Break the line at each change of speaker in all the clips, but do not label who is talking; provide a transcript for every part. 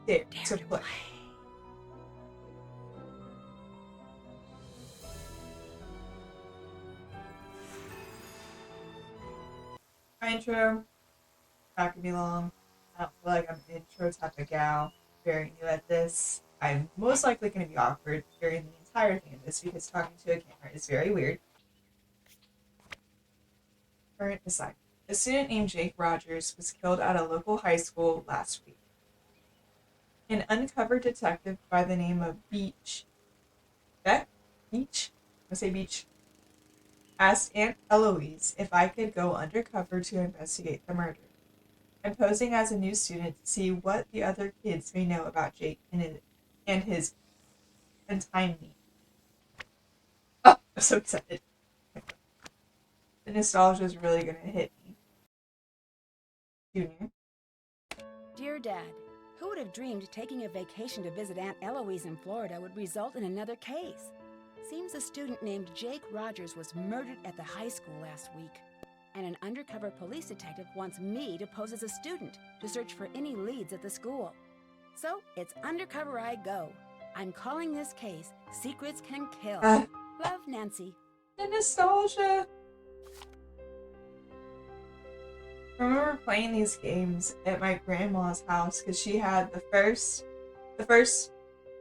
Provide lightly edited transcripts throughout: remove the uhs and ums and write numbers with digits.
Dare
Dare
to
to
play.
play.
My intro, not gonna be long. I don't feel like I'm an intro type of gal. Very new at this. I'm most likely going to be awkward during the entire thing of this because talking to a camera is very weird. Current assignment. A student named Jake Rogers was killed at a local high school last week. An uncovered detective by the name of Beach, I say Beach, asked Aunt Eloise if I could go undercover to investigate the murder. I'm posing as a new student to see what the other kids may know about Jake and his untimely. Oh, I'm so excited. The nostalgia is really going to hit me. Junior.
Dear Dad, who would have dreamed taking a vacation to visit Aunt Eloise in Florida would result in another case? Seems a student named Jake Rogers was murdered at the high school last week. And an undercover police detective wants me to pose as a student to search for any leads at the school. So it's undercover I go. I'm calling this case Secrets Can Kill. Love, Nancy.
The nostalgia. I remember playing these games at my grandma's house because she had the first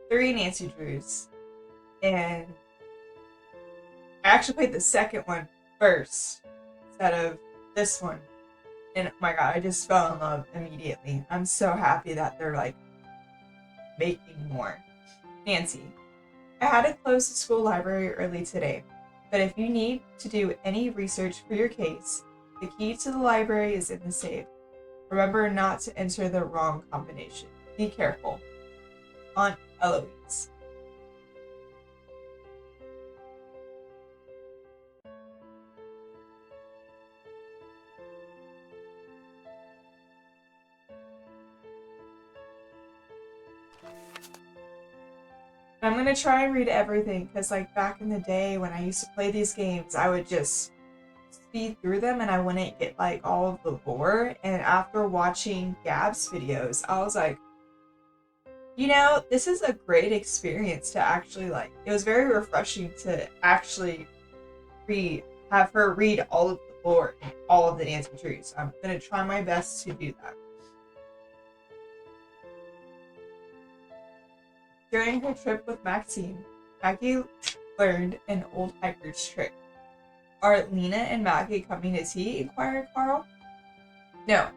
three Nancy Drews, and I actually played the second one first instead of this one. And oh my god, I just fell in love immediately. I'm so happy that they're like making more. Nancy. I had to close the school library early today, but if you need to do any research for your case, the key to the library is in the safe. Remember not to enter the wrong combination. Be careful. Aunt Eloise. I'm gonna try and read everything because, like, back in the day when I used to play these games, I would just speed through them and I wouldn't get like all of the lore. And after watching Gab's videos, I was like, this is a great experience to actually like. It was very refreshing to actually have her read all of the lore and all of the Nancy Drews. I'm gonna try my best to do that. During her trip with Maxine, Maggie learned an old hiker's trick. Are Lena and Maggie coming to tea? Inquired Carl. No,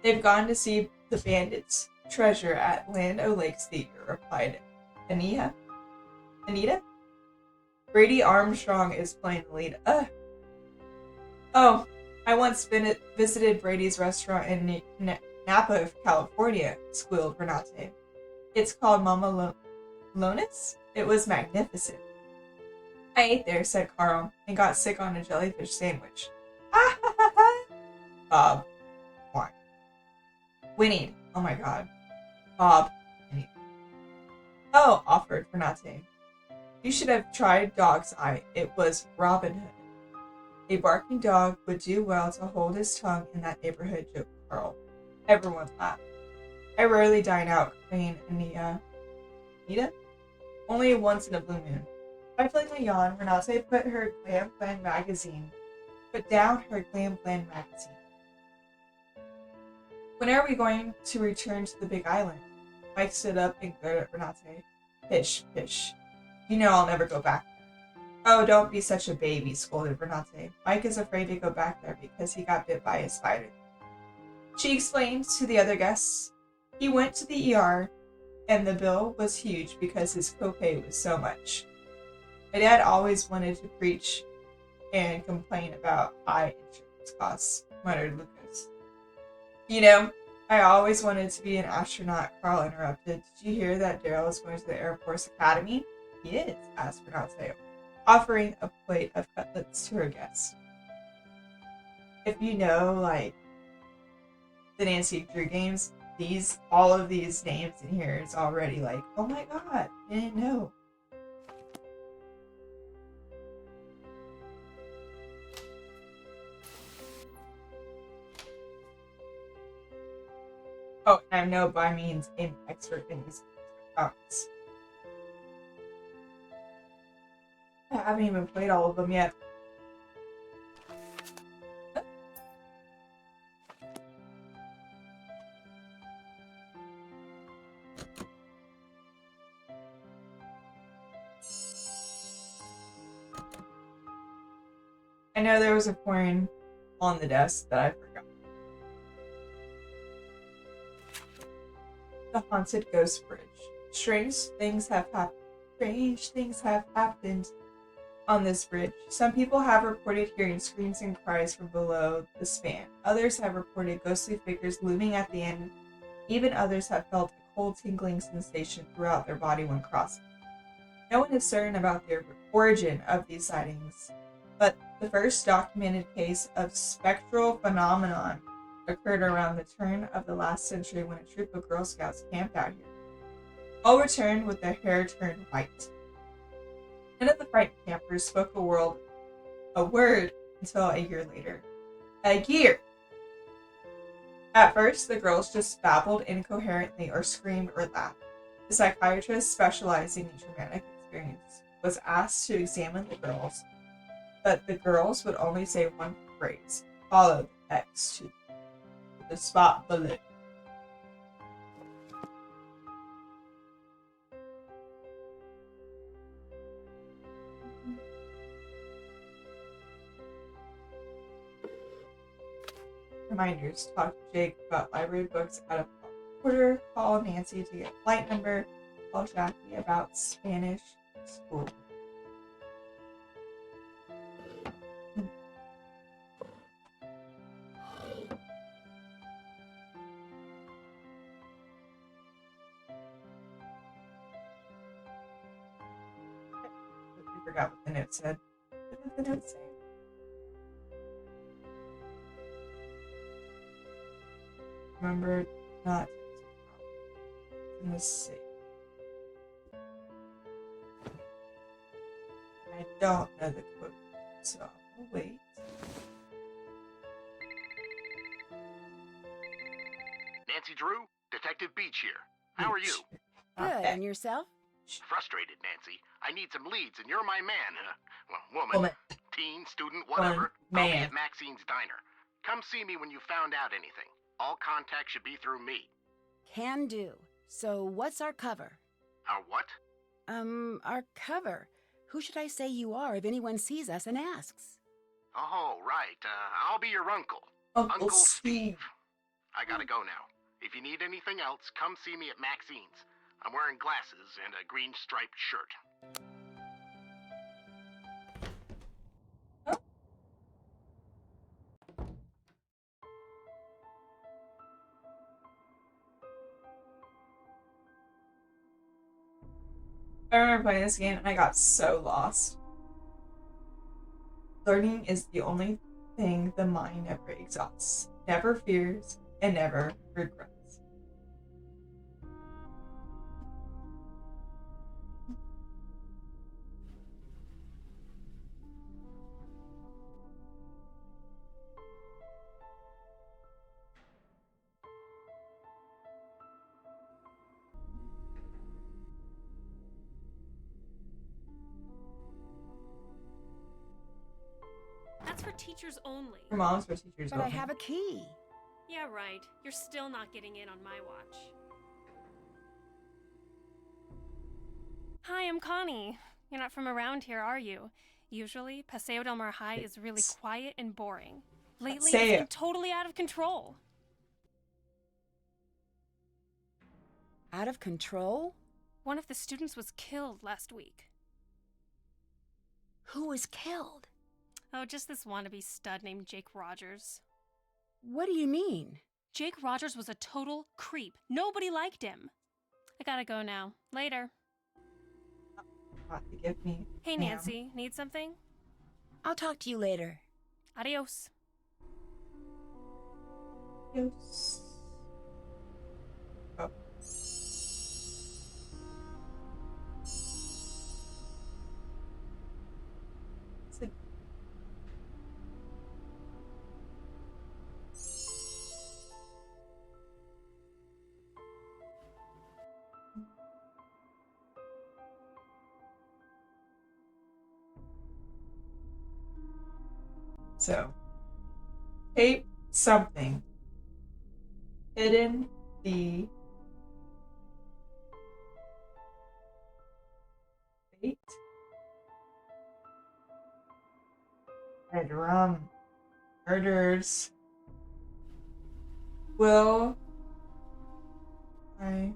they've gone to see the bandits' treasure at Land O'Lakes Theater, replied Anita. Anita? Brady Armstrong is playing the lead. Oh, I once visited Brady's restaurant in Napa, California, squealed Renate. It's called Mama Lonis? It was magnificent. I ate there, said Carl, and got sick on a jellyfish sandwich. Ha ha ha ha! Bob. Why? Winnie. Oh my god. Bob. Winnie. Oh, offered Renate. You should have tried Dog's Eye. It was Robin Hood. A barking dog would do well to hold his tongue in that neighborhood, joked Carl. Everyone laughed. I rarely dine out, complained Anita. Anita? Only once in a blue moon. Stifling a yawn, Renate put down her Glam Plan magazine. When are we going to return to the Big Island? Mike stood up and glared at Renate. Pish, pish. You know I'll never go back there. Oh, don't be such a baby, scolded Renate. Mike is afraid to go back there because he got bit by a spider. She explained to the other guests. He went to the ER, and the bill was huge because his copay was so much. My dad always wanted to preach and complain about high insurance costs, muttered Lucas. I always wanted to be an astronaut, Carl interrupted. Did you hear that Daryl is going to the Air Force Academy? He is, asked Renate, offering a plate of cutlets to her guest. If you know, like, the Nancy Drew games, all of these names in here is already like, oh my god, I didn't know. Oh, and I'm no by means an expert in these comics. I haven't even played all of them yet. I know there was a coin on the desk that I forgot. The haunted ghost bridge. Strange things have happened on this bridge. Some people have reported hearing screams and cries from below the span. Others have reported ghostly figures looming at the end. Even others have felt a cold tingling sensation throughout their body when crossing. No one is certain about the origin of these sightings, but the first documented case of spectral phenomenon occurred around the turn of the last century when a troop of Girl Scouts camped out here. All returned with their hair turned white. None of the frightened campers spoke a word until a year later. A year! At first, the girls just babbled incoherently or screamed or laughed. The psychiatrist specializing in traumatic experience was asked to examine the girls, but the girls would only say one phrase, follow the X to the spot below. Reminders. Talk to Jake about library books at a quarter. Call Nancy to get flight number. Call Jackie about Spanish school. I forgot what the note said. What did the note say? Remember not in the city. I don't know the quote, so I'll wait.
Nancy Drew, Detective Beach here. How are you?
Good, and yourself?
Frustrated, Nancy. I need some leads, and you're my man. Woman. Teen, student, whatever. I'll be at Maxine's Diner. Come see me when you found out anything. All contact should be through me.
Can do. So what's our cover?
Our what?
Our cover. Who should I say you are if anyone sees us and asks?
Oh, right. I'll be your uncle.
Uncle Steve.
I gotta go now. If you need anything else, come see me at Maxine's. I'm wearing glasses and a green striped shirt.
I remember playing this game and I got so lost. Learning is the only thing the mind never exhausts, never fears, and never regrets.
That's for teachers only.
Your mom's for teachers.
But I have a key.
Yeah, right. You're still not getting in on my watch. Hi, I'm Connie. You're not from around here, are you? Usually, Paseo del Mar High is really quiet and boring. Lately, it's been totally out of control.
Out of control?
One of the students was killed last week.
Who was killed?
Oh, just this wannabe stud named Jake Rogers.
What do you mean?
Jake Rogers was a total creep. Nobody liked him. I gotta go now. Later.
Forgive me.
Hey, Nancy. Need something?
I'll talk to you later.
Adios.
Adios. Oh. So, tape something. Hidden the fate. Red rum. Murders. Will I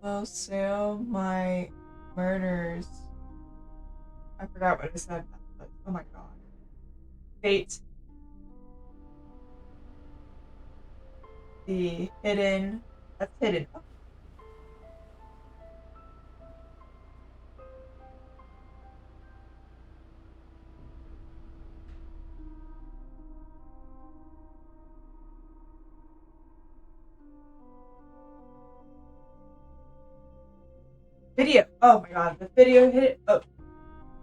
will sail my murders. I forgot what I said, but oh my god. Fate. The hidden. That's hidden. Oh. Video. Oh my god. The video hit. Oh.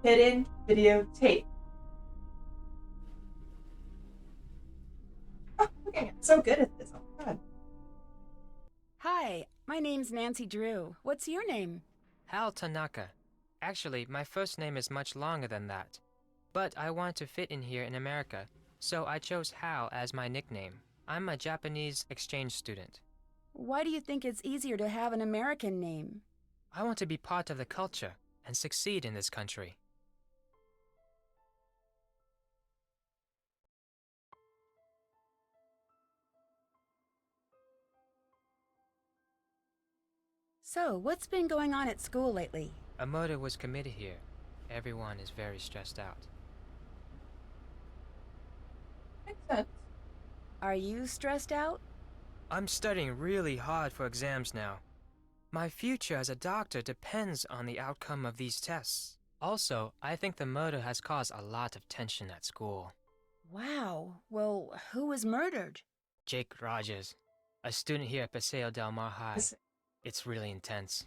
Hidden video tape. Oh, okay. I'm so good at this. Oh my god.
Hi, my name's Nancy Drew. What's your name?
Hal Tanaka. Actually, my first name is much longer than that. But I want to fit in here in America, so I chose Hal as my nickname. I'm a Japanese exchange student.
Why do you think it's easier to have an American name?
I want to be part of the culture and succeed in this country.
So, what's been going on at school lately?
A murder was committed here. Everyone is very stressed out.
Makes sense.
Are you stressed out?
I'm studying really hard for exams now. My future as a doctor depends on the outcome of these tests. Also, I think the murder has caused a lot of tension at school.
Wow. Well, who was murdered?
Jake Rogers, a student here at Paseo Del Mar High. It's really intense.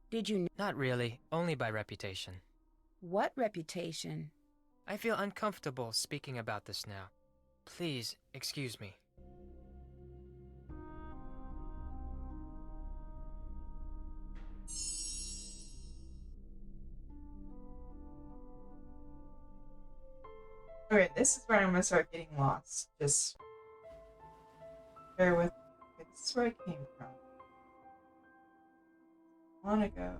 Did you...
Not really, only by reputation.
What reputation?
I feel uncomfortable speaking about this now. Please, excuse me.
Okay, this is where I'm gonna start getting lost. Just bear with me. This is where I came from. I wanna go.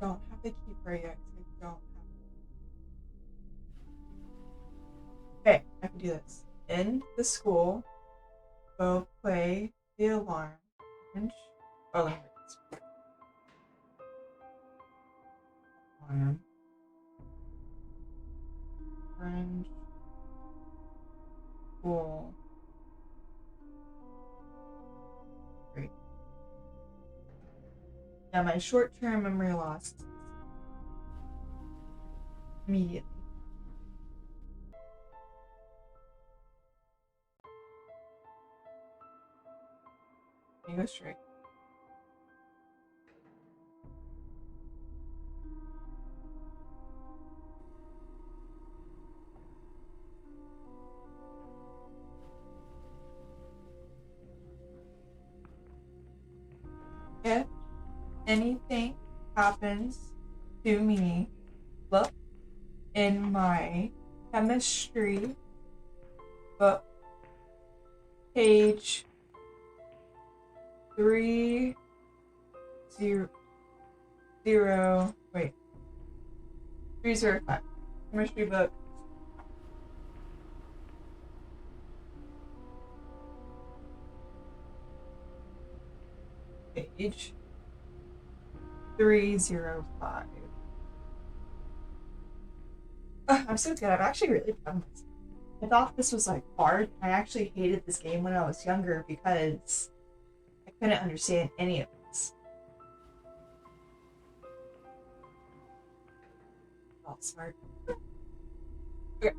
I don't have the keeper yet, because I don't have. Okay, I can do this. In the school, go play the alarm. Orange. Oh, let me read this. Alarm. Orange. School. Great. Yeah, my short-term memory lost immediately. You go straight. If anything happens to me, look in my chemistry book, page 3 0 wait 305 chemistry book page 305. I'm so good. I'm actually really proud of myself. I thought this was like hard. I actually hated this game when I was younger because I couldn't understand any of this. All smart. Okay.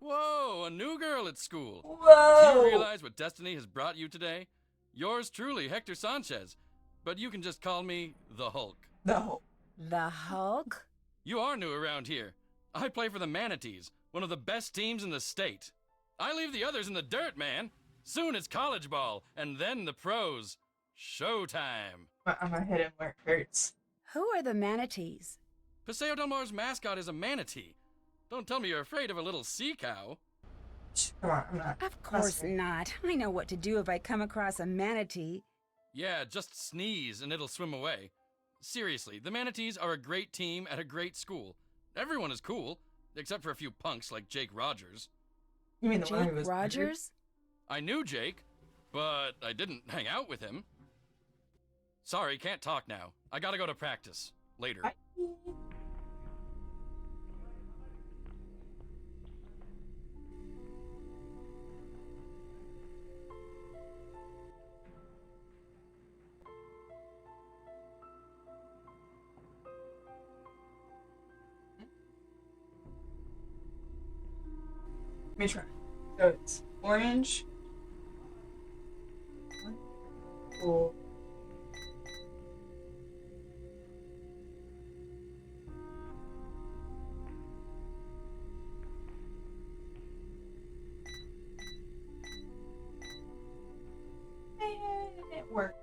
Whoa, a new girl at school.
Whoa!
Do you realize what destiny has brought you today? Yours truly, Hector Sanchez. But you can just call me the Hulk.
The Hulk.
The Hulk?
You are new around here. I play for the Manatees, one of the best teams in the state. I leave the others in the dirt, man. Soon it's college ball, and then the pros. Showtime.
I'm gonna hit him where it hurts.
Who are the Manatees?
Paseo Del Mar's mascot is a manatee. Don't tell me you're afraid of a little sea cow.
Come on, I'm not.
Of course not. I know what to do if I come across a manatee.
Yeah, just sneeze and it'll swim away. Seriously, the Manatees are a great team at a great school. Everyone is cool, except for a few punks like Jake Rogers.
You mean the one who
Jake
was
Rogers?
I knew Jake, but I didn't hang out with him. Sorry, can't talk now. I gotta go to practice. Later.
Bye. Let me try. So it's orange. Cool. And it worked.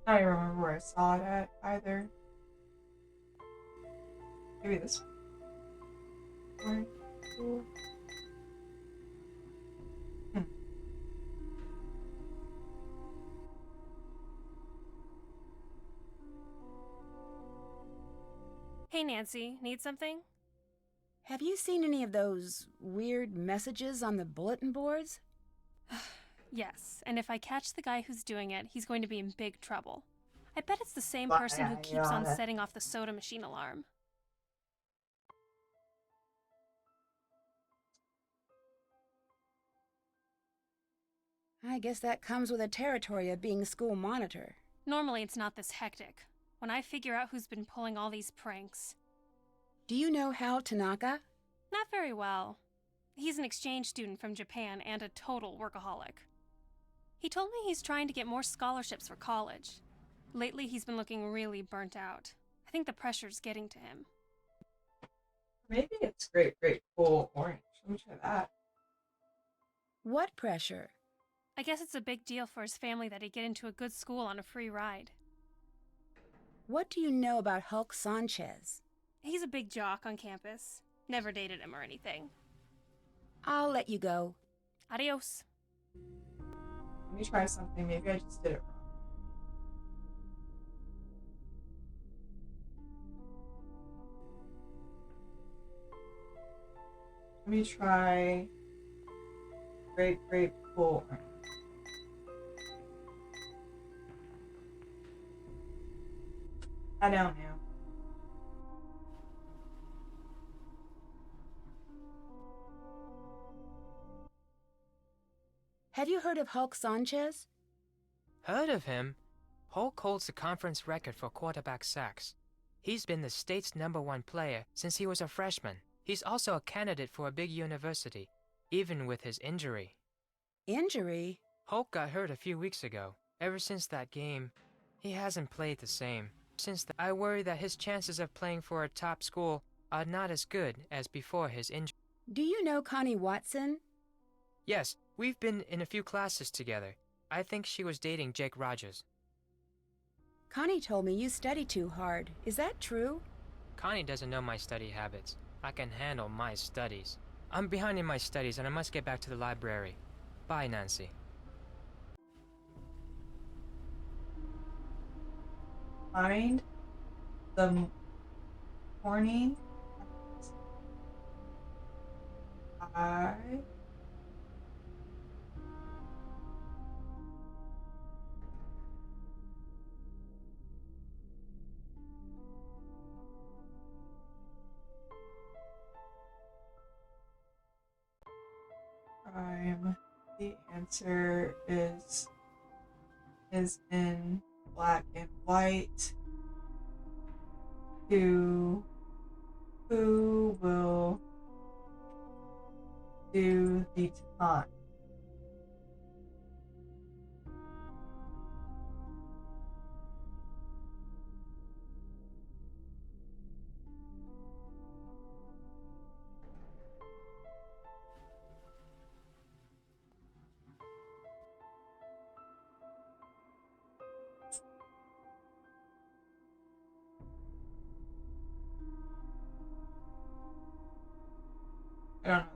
I don't remember where I saw it at either. Maybe this one. Cool.
Hey, Nancy, need something?
Have you seen any of those weird messages on the bulletin boards?
Yes, and if I catch the guy who's doing it, he's going to be in big trouble. I bet it's the same
But,
person who
yeah,
keeps on
yeah.
setting off the soda machine alarm.
I guess that comes with the territory of being school monitor.
Normally it's not this hectic. When I figure out who's been pulling all these pranks.
Do you know Hal Tanaka?
Not very well. He's an exchange student from Japan and a total workaholic. He told me he's trying to get more scholarships for college. Lately he's been looking really burnt out. I think the pressure's getting to him.
Maybe it's great, cool orange. Let me try that.
What pressure?
I guess it's a big deal for his family that he get into a good school on a free ride.
What do you know about Hulk Sanchez?
He's a big jock on campus. Never dated him or anything.
I'll let you go.
Adios.
Let me try something. Maybe I just did it wrong. Let me try great, cool orange. I don't know.
Have you heard of Hulk Sanchez?
Heard of him? Hulk holds the conference record for quarterback sacks. He's been the state's #1 player since he was a freshman. He's also a candidate for a big university, even with his injury.
Injury?
Hulk got hurt a few weeks ago. Ever since that game, he hasn't played the same. I worry that his chances of playing for a top school are not as good as before his injury.
Do you know Connie Watson?
Yes, we've been in a few classes together. I think she was dating Jake Rogers.
Connie told me you study too hard. Is that true?
Connie doesn't know my study habits. I can handle my studies. I'm behind in my studies and I must get back to the library. Bye, Nancy.
Find the morning. answer is in black and white. Who will do the time? I don't know.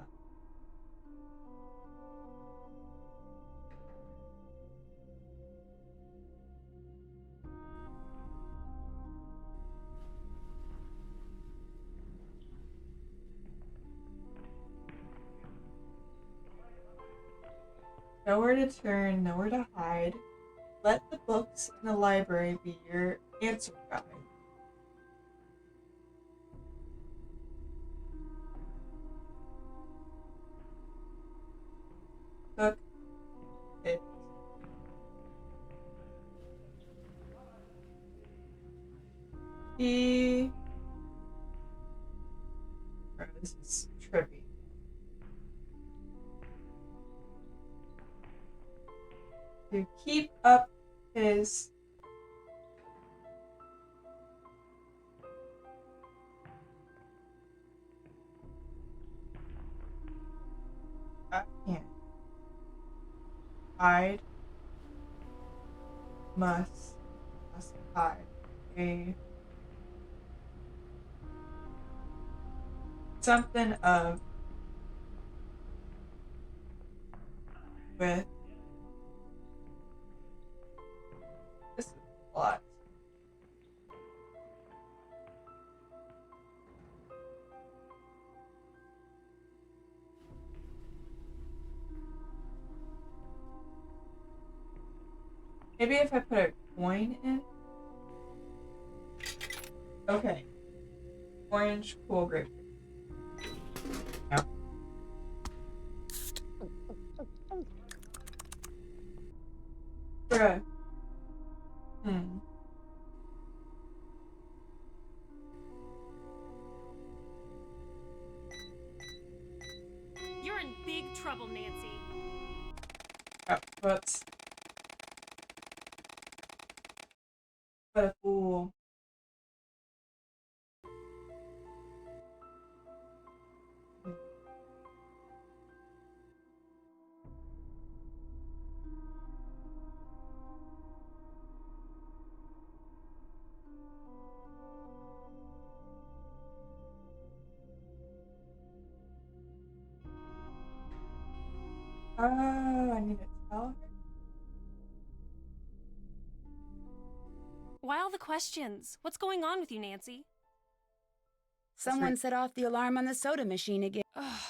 Nowhere to turn, nowhere to hide. Let the books in the library be your answer guide. Cook it. Oh, this is trippy. To keep up his I can't hide must hide a something of with this is a lot. Maybe if I put a coin in. Okay. Orange, cool, grapefruit. No. Bruh.
You're in big trouble, Nancy.
Oh, whoops. What a fool. Oh, I need to tell her.
Why all the questions? What's going on with you, Nancy?
Someone set off the alarm on the soda machine again.
Ugh.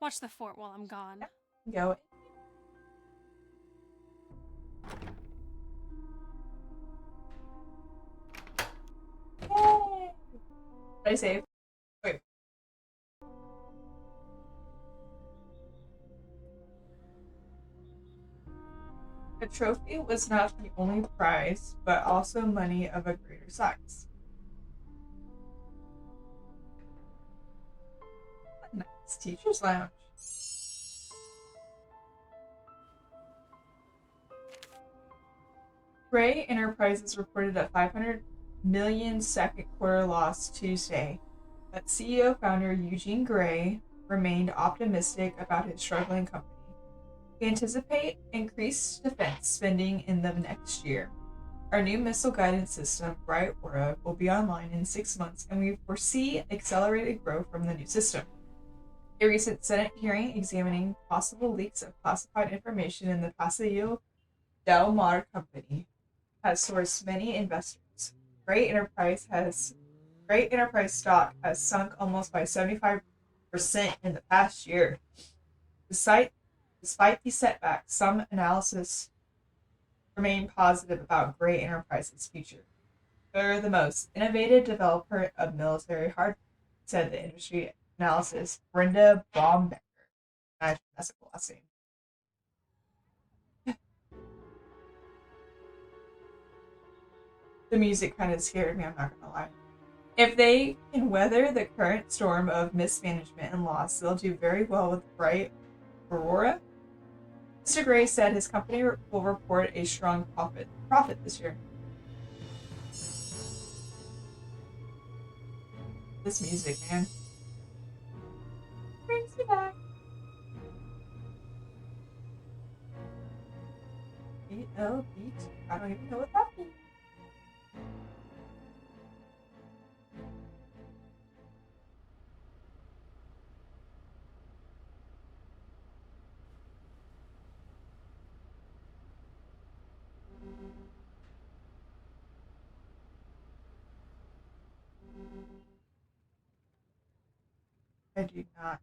Watch the fort while I'm gone.
Go. Yay! Did I save? Wait. The trophy was not the only prize, but also money of a greater size. A nice teacher's lounge. Gray Enterprises reported a 500 million second quarter loss Tuesday, but CEO founder Eugene Gray remained optimistic about his struggling company. We anticipate increased defense spending in the next year. Our new missile guidance system, Bright Aura, will be online in 6 months, and we foresee accelerated growth from the new system. A recent Senate hearing examining possible leaks of classified information in the Paseo Del Mar company has sourced many investors. Great Enterprise stock has sunk almost by 75% in the past year. Despite these setbacks, some analysis remain positive about Great Enterprise's future. They're the most innovative developer of military hardware, said the industry analysis Brenda Baumbecker. Imagine that's a cool last name. The music kind of scared me, I'm not gonna lie. If they can weather the current storm of mismanagement and loss, they'll do very well with Bright Aurora. Mr. Gray said his company will report a strong profit this year. This music, man. Brings me back. BL Beat. I don't even know what that means. I do not.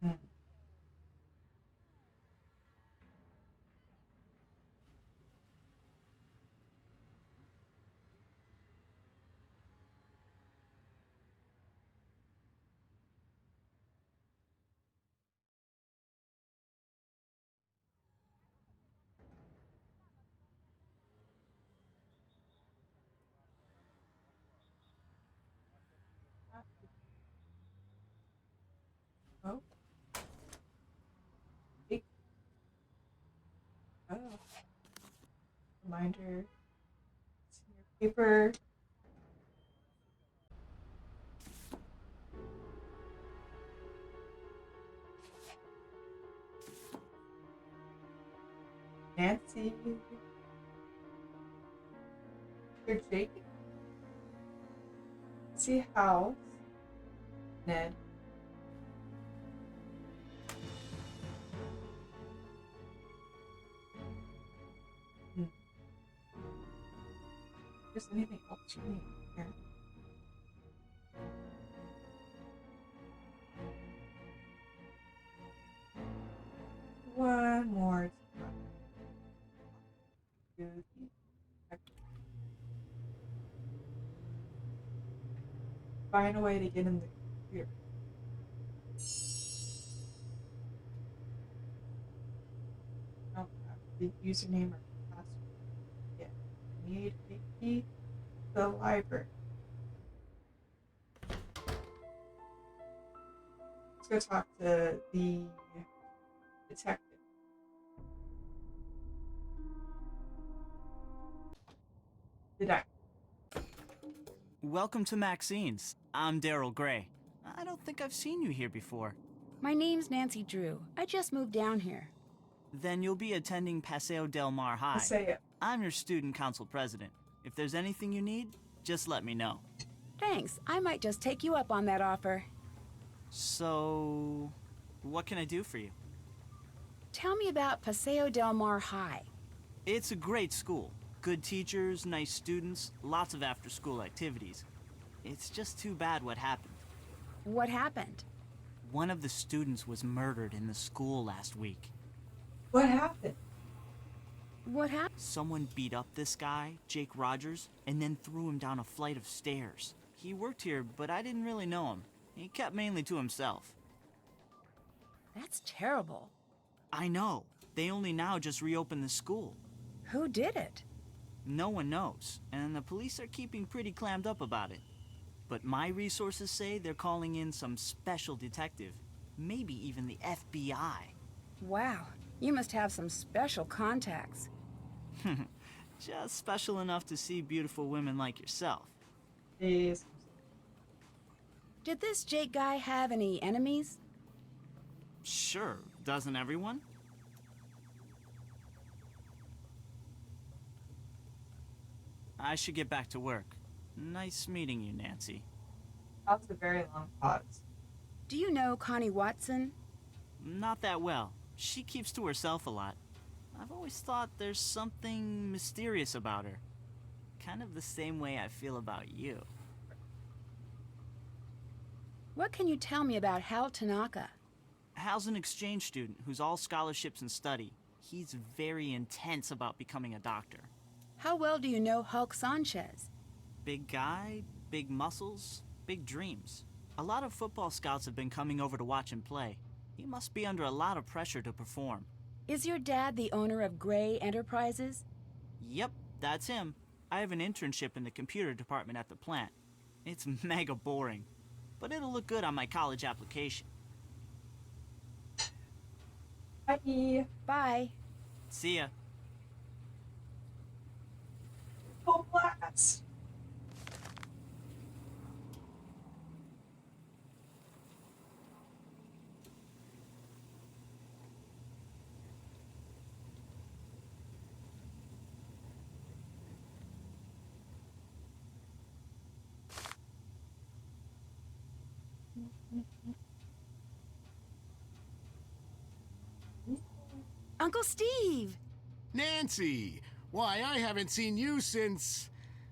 Hmm. Oh. Big. Oh. Reminder. Senior paper. Nancy. You're Jake. See House. Ned. There's anything else you need here? One more time. Find a way to get in the computer. I don't have the username or password yet. I need a key to the library. Let's go talk to the detective.
Welcome to Maxine's. I'm Daryl Gray. I don't think I've seen you here before.
My name's Nancy Drew. I just moved down here.
Then you'll be attending Paseo Del Mar High.
Paseo.
I'm your student council president. If there's anything you need, just let me know.
Thanks. I might just take you up on that offer.
So, what can I do for you?
Tell me about Paseo Del Mar High.
It's a great school. Good teachers, nice students, lots of after-school activities. It's just too bad what happened.
What happened?
One of the students was murdered in the school last week.
What happened?
What happened?
Someone beat up this guy, Jake Rogers, and then threw him down a flight of stairs. He worked here, but I didn't really know him. He kept mainly to himself.
That's terrible.
I know. They only now just reopened the school.
Who did it?
No one knows, and the police are keeping pretty clammed up about it. But my resources say they're calling in some special detective, maybe even the FBI.
Wow, you must have some special contacts.
Just special enough to see beautiful women like yourself.
Jeez.
Did this Jake guy have any enemies?
Sure, doesn't everyone? I should get back to work. Nice meeting you, Nancy.
That was a very long pause.
Do you know Connie Watson?
Not that well. She keeps to herself a lot. I've always thought there's something mysterious about her. Kind of the same way I feel about you.
What can you tell me about Hal Tanaka?
Hal's an exchange student who's all scholarships and study. He's very intense about becoming a doctor.
How well do you know Hulk Sanchez?
Big guy, big muscles, big dreams. A lot of football scouts have been coming over to watch him play. He must be under a lot of pressure to perform.
Is your dad the owner of Gray Enterprises?
Yep, that's him. I have an internship in the computer department at the plant. It's mega boring, but it'll look good on my college application.
Bye.
Bye.
See ya.
Full blast.
Uncle Steve!
Nancy! Why, I haven't seen you since,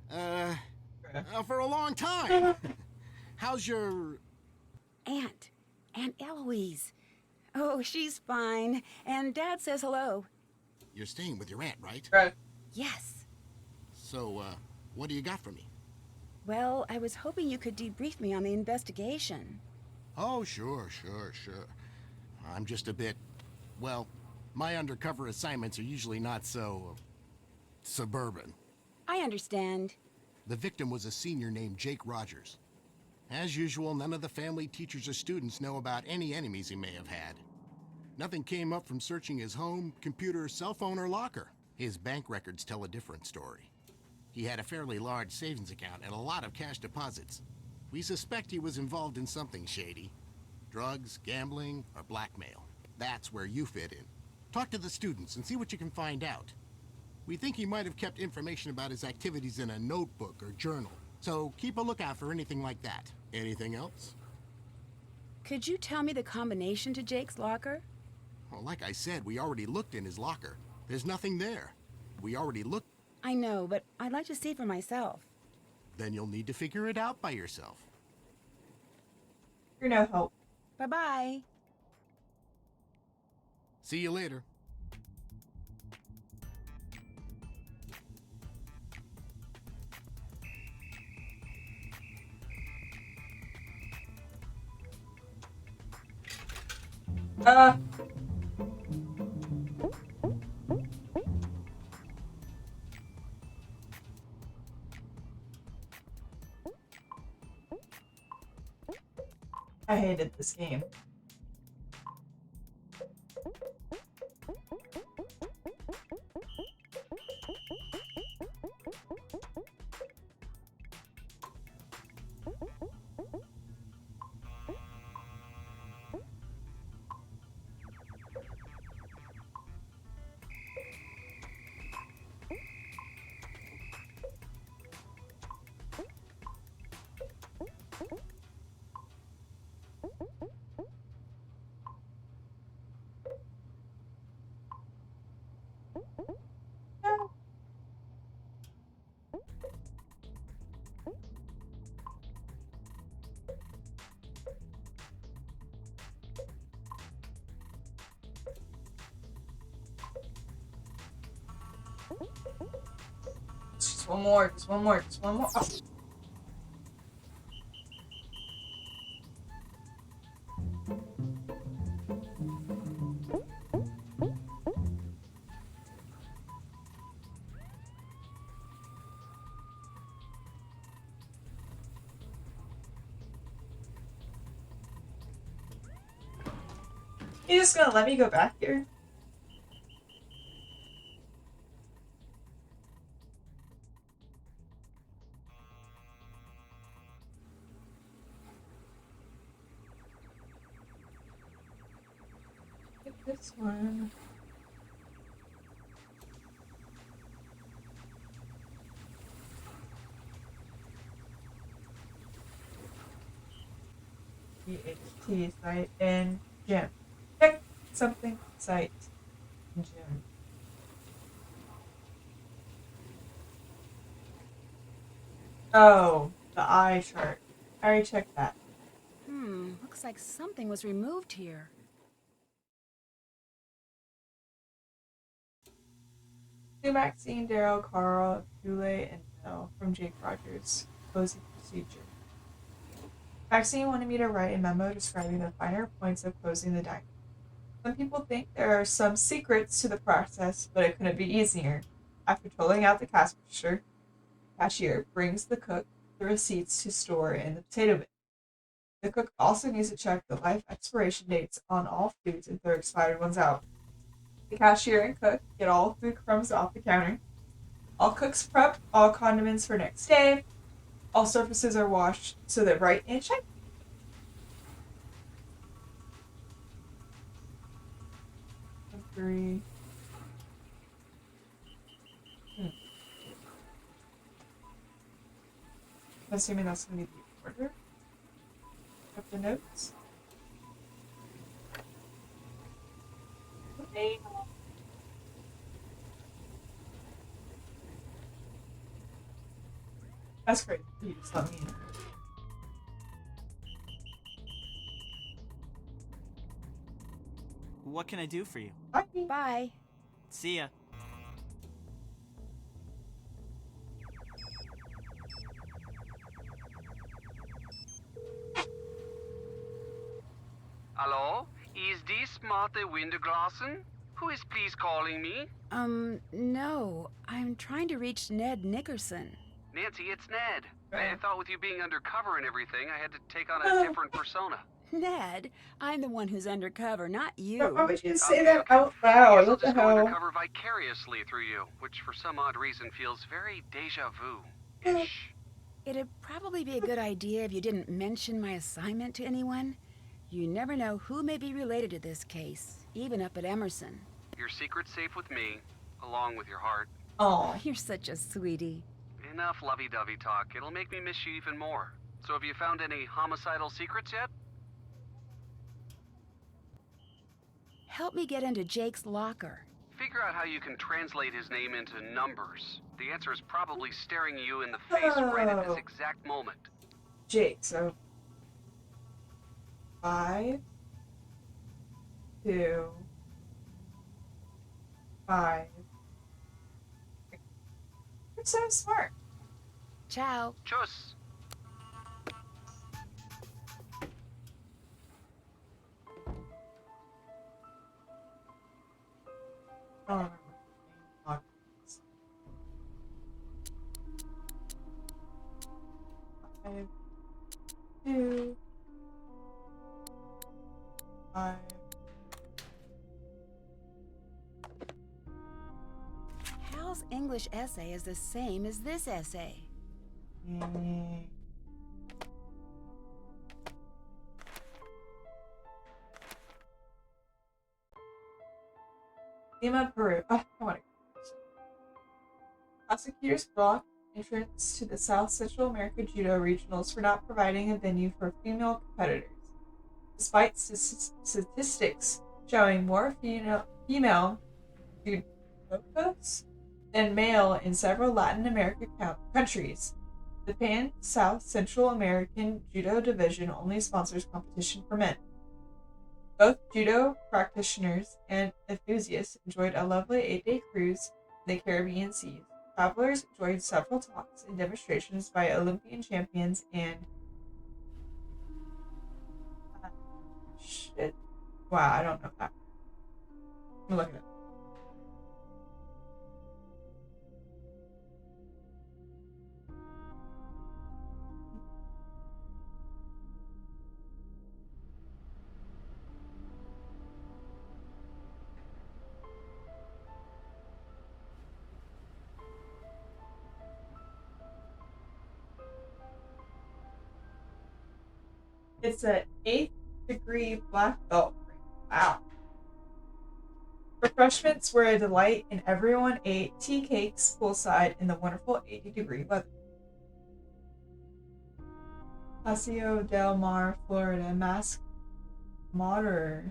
for a long time. How's your...
Aunt Eloise. Oh, she's fine. And Dad says hello.
You're staying with your aunt, right?
Right.
Yes.
So, what do you got for me?
Well, I was hoping you could debrief me on the investigation.
Oh, sure. I'm just a bit... Well, my undercover assignments are usually not so... suburban.
I understand.
The victim was a senior named Jake Rogers. As usual, none of the family, teachers, or students know about any enemies he may have had. Nothing came up from searching his home, computer, cell phone, or locker. His bank records tell a different story. He had a fairly large savings account and a lot of cash deposits. We suspect he was involved in something shady. Drugs, gambling, or blackmail. That's where you fit in. Talk to the students and see what you can find out. We think he might have kept information about his activities in a notebook or journal. So keep a lookout for anything like that. Anything else?
Could you tell me the combination to Jake's locker?
Well, like I said, we already looked in his locker. There's nothing there. We already looked.
I know, but I'd like to see for myself.
Then you'll need to figure it out by yourself.
You're no help.
Bye-bye.
See you later.
I hated this game. Just one more. Oh. You just gonna let me go back here? Get this one. THT site and gym. Check something site and gym. Oh, the eye chart. I already checked that.
Looks like something was removed here.
New Maxine, Daryl, Carl, Dule, and Bill from Jake Rogers. Closing procedure. Maxine wanted me to write a memo describing the finer points of closing the dining room. Some people think there are some secrets to the process, but it couldn't be easier. After tolling out the cash register, cashier brings the cook the receipts to store in the potato bin. The cook also needs to check the life expiration dates on all foods and throw expired ones out. The cashier and cook get all food crumbs off the counter. All cooks prep all condiments for next day. All surfaces are washed so they're bright and shiny. Three. I'm assuming that's going to be the order of the notes. Okay. That's great. You just let me in.
What can I do for you?
Bye.
Bye.
See ya.
Hello? Is this Martha Winterglassen? Who is please calling me?
No. I'm trying to reach Ned Nickerson.
Nancy, it's Ned. I thought with you being undercover and everything, I had to take on a different persona.
Ned, I'm the one who's undercover, not you.
Why would you say
Okay,
that
okay.
out
I guess
loud?
I'll
What the
just go
hell?
undercover vicariously through you, which for some odd reason feels very deja vu-ish.
It'd probably be a good idea if you didn't mention my assignment to anyone. You never know who may be related to this case, even up at Emerson.
Your secret's safe with me, along with your heart.
Oh,
You're such a sweetie.
Enough lovey-dovey talk. It'll make me miss you even more. So have you found any homicidal secrets yet?
Help me get into Jake's locker.
Figure out how you can translate his name into numbers. The answer is probably staring you in the face right at this exact moment.
Jake. So 5, 2, 5. You're so smart.
Ciao.
Tschüss.
I don't remember. 5, 2, 5.
Hal's English essay is the same as this essay.
Lima, Peru. Oh, I want to. Prosecutors blocked entrance to the South Central America Judo Regionals for not providing a venue for female competitors. Despite statistics showing more female judokas than male in several Latin American countries, the Pan South Central American Judo Division only sponsors competition for men. Both judo practitioners and enthusiasts enjoyed a lovely 8-day cruise in the Caribbean seas. Travelers enjoyed several talks and demonstrations by Olympian champions and shit. Wow, I don't know that. I'm looking at it. It's an 8th degree black belt. Wow. Refreshments were a delight, and everyone ate tea cakes poolside in the wonderful 80-degree weather. Paseo del Mar, Florida, masked moderate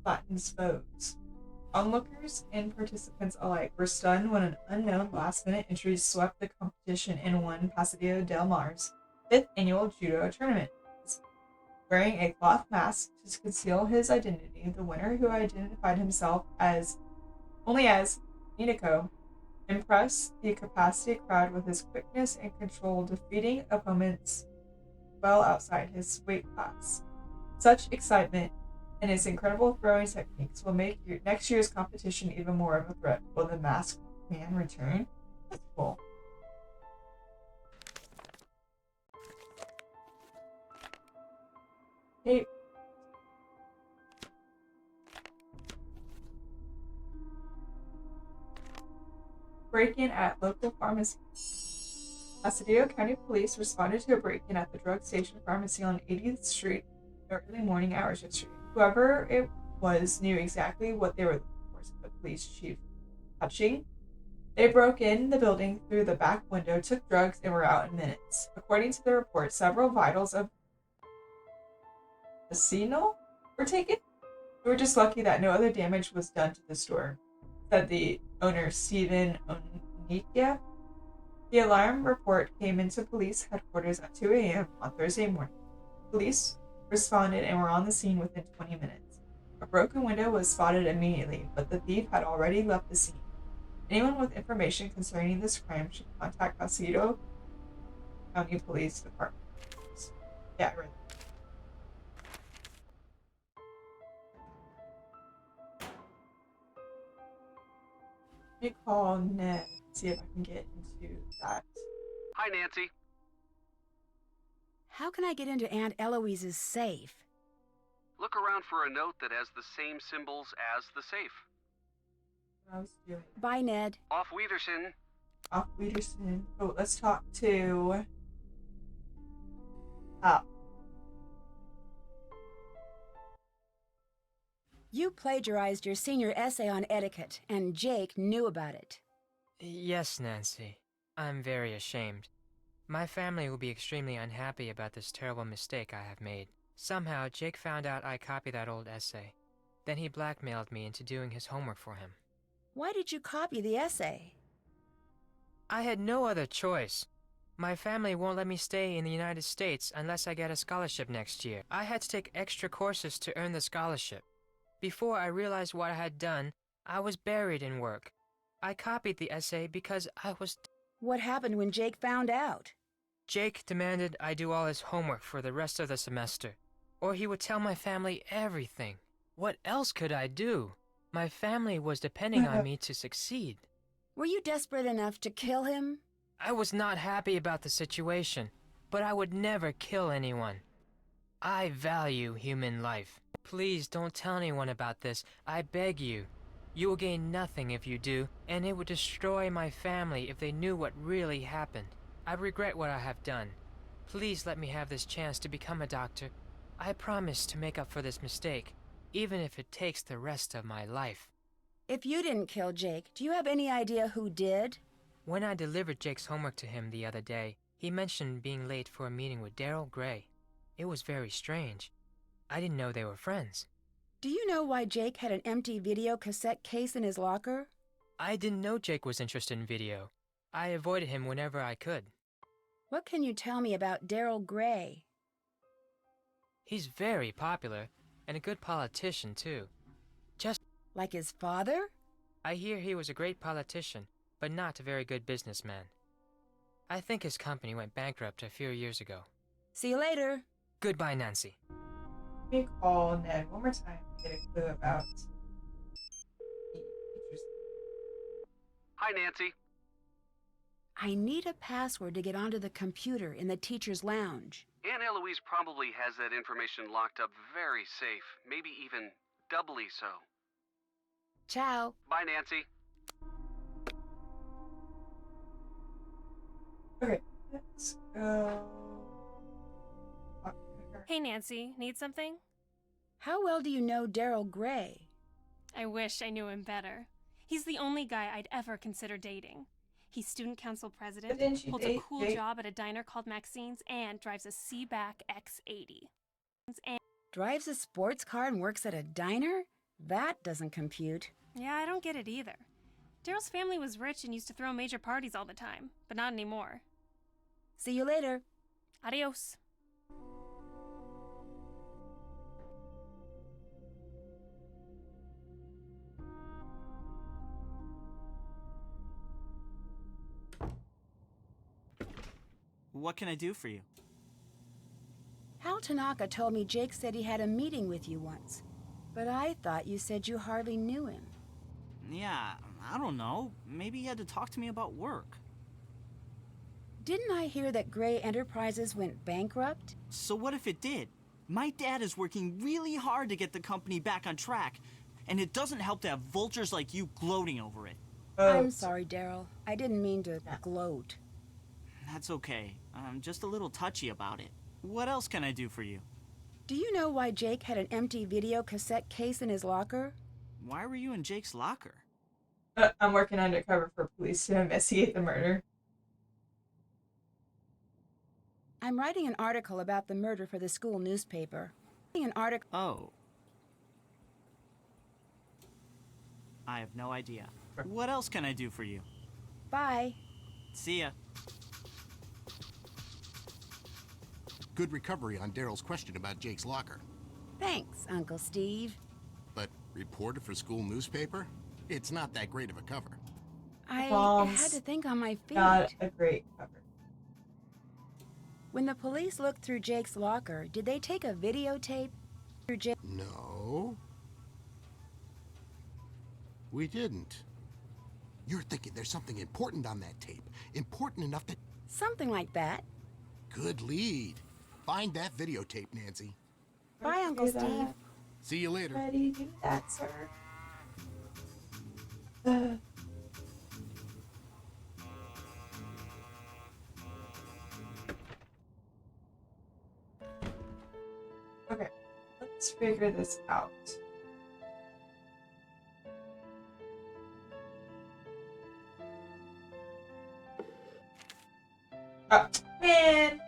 flattens foes. Onlookers and participants alike were stunned when an unknown last-minute entry swept the competition and won Paseo del Mar's 5th annual judo tournament. Wearing a cloth mask to conceal his identity, the winner, who identified himself only as Minako, impressed the capacity crowd with his quickness and control, defeating opponents well outside his weight class. Such excitement and his incredible throwing techniques will make next year's competition even more of a threat. Will the masked man return? That's cool. Hey. Break-in at local pharmacy. Pasadena County Police responded to a break-in at the drug station pharmacy on 80th Street in the early morning hours yesterday. Whoever it was knew exactly what they were looking for, said the police chief. Touching. They broke in the building through the back window, took drugs, and were out in minutes. According to the report, several vitals of Casino were taken. We were just lucky that no other damage was done to the store, said the owner, Stephen Onikia. The alarm report came into police headquarters at 2 a.m. on Thursday morning. Police responded and were on the scene within 20 minutes. A broken window was spotted immediately, but the thief had already left the scene. Anyone with information concerning this crime should contact Pasadena County Police Department. Yeah, I read that. Let me call Ned, see if I can get into that.
Hi, Nancy.
How can I get into Aunt Eloise's safe?
Look around for a note that has the same symbols as the safe.
What I was doing.
Bye, Ned.
Off Wiedersehen.
Off Wiedersehen. Oh, let's talk to Al.
You plagiarized your senior essay on etiquette, and Jake knew about it.
Yes, Nancy. I'm very ashamed. My family will be extremely unhappy about this terrible mistake I have made. Somehow, Jake found out I copied that old essay. Then he blackmailed me into doing his homework for him.
Why did you copy the essay?
I had no other choice. My family won't let me stay in the United States unless I get a scholarship next year. I had to take extra courses to earn the scholarship. Before I realized what I had done, I was buried in work. I copied the essay because I was...
What happened when Jake found out?
Jake demanded I do all his homework for the rest of the semester, or he would tell my family everything. What else could I do? My family was depending on me to succeed.
Were you desperate enough to kill him?
I was not happy about the situation, but I would never kill anyone. I value human life. Please don't tell anyone about this, I beg you. You will gain nothing if you do, and it would destroy my family if they knew what really happened. I regret what I have done. Please let me have this chance to become a doctor. I promise to make up for this mistake, even if it takes the rest of my life.
If you didn't kill Jake, do you have any idea who did?
When I delivered Jake's homework to him the other day, he mentioned being late for a meeting with Daryl Gray. It was very strange. I didn't know they were friends.
Do you know why Jake had an empty video cassette case in his locker?
I didn't know Jake was interested in video. I avoided him whenever I could.
What can you tell me about Daryl Gray?
He's very popular, and a good politician, too. Just
like his father?
I hear he was a great politician, but not a very good businessman. I think his company went bankrupt a few years ago.
See you later.
Goodbye, Nancy.
Let me call Ned one more time to get a clue about the teachers.
Hi, Nancy.
I need a password to get onto the computer in the teacher's lounge.
Aunt Eloise probably has that information locked up very safe, maybe even doubly so.
Ciao.
Bye, Nancy.
Okay, let's go.
Hey, Nancy, need something?
How well do you know Daryl Gray?
I wish I knew him better. He's the only guy I'd ever consider dating. He's student council president, holds a cool job at a diner called Maxine's, and drives a Seaback X80.
Drives a sports car and works at a diner? That doesn't compute.
Yeah, I don't get it either. Daryl's family was rich and used to throw major parties all the time, but not anymore.
See you later.
Adios.
What can I do for you?
Hal Tanaka told me Jake said he had a meeting with you once. But I thought you said you hardly knew him.
Yeah, I don't know. Maybe he had to talk to me about work.
Didn't I hear that Gray Enterprises went bankrupt?
So what if it did? My dad is working really hard to get the company back on track, and it doesn't help to have vultures like you gloating over it.
I'm sorry, Daryl. I didn't mean to gloat.
That's okay. I'm just a little touchy about it. What else can I do for you?
Do you know why Jake had an empty video cassette case in his locker?
Why were you in Jake's locker?
I'm working undercover for police to investigate the murder.
I'm writing an article about the murder for the school newspaper.
Oh. I have no idea. What else can I do for you?
Bye.
See ya.
Good recovery on Daryl's question about Jake's locker.
Thanks, Uncle Steve.
But reporter for school newspaper? It's not that great of a cover.
I
Mom's
had to think on my feet.
Got a great cover.
When the police looked through Jake's locker, did they take a videotape through Jake?
No. We didn't. You're thinking there's something important on that tape. Important enough to...
Something like that.
Good lead. Find that videotape, Nancy.
Bye, Uncle Steve.
See you later.
Ready to do that, sir. Okay, let's figure this out. Oh, man!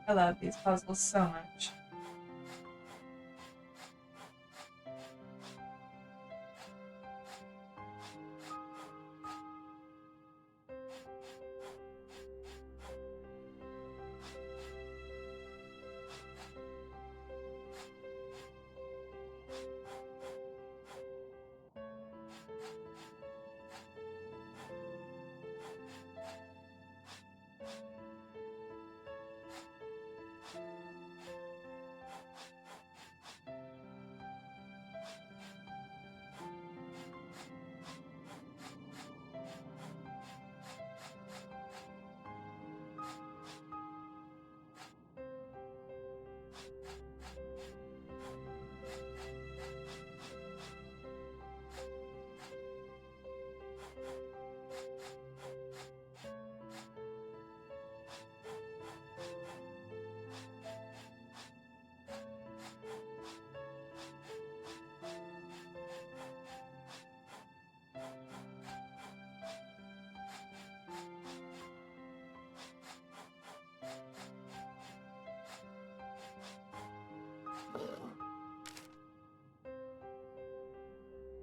I love these puzzles so much.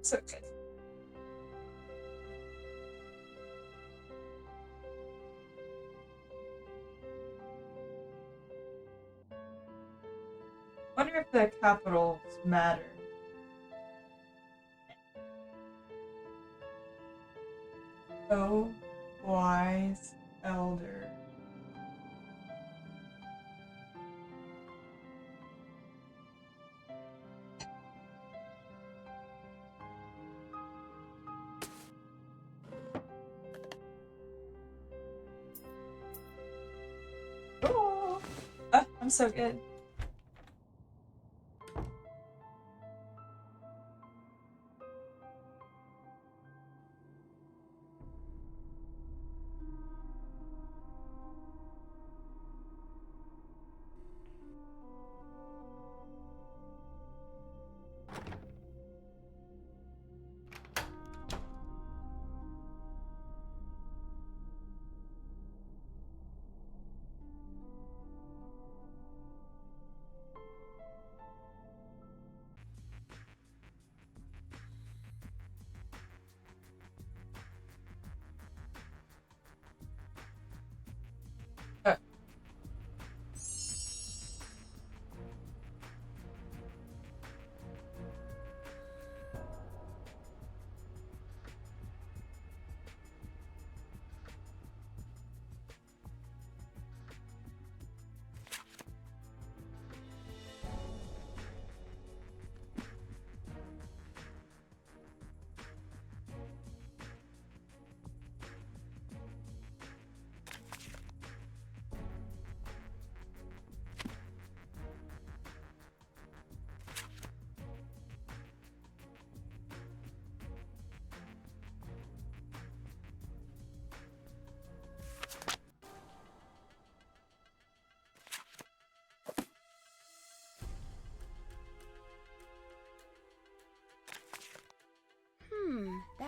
So good. Wonder if the capitals matter. Oh, wise elder. Oh, I'm so good.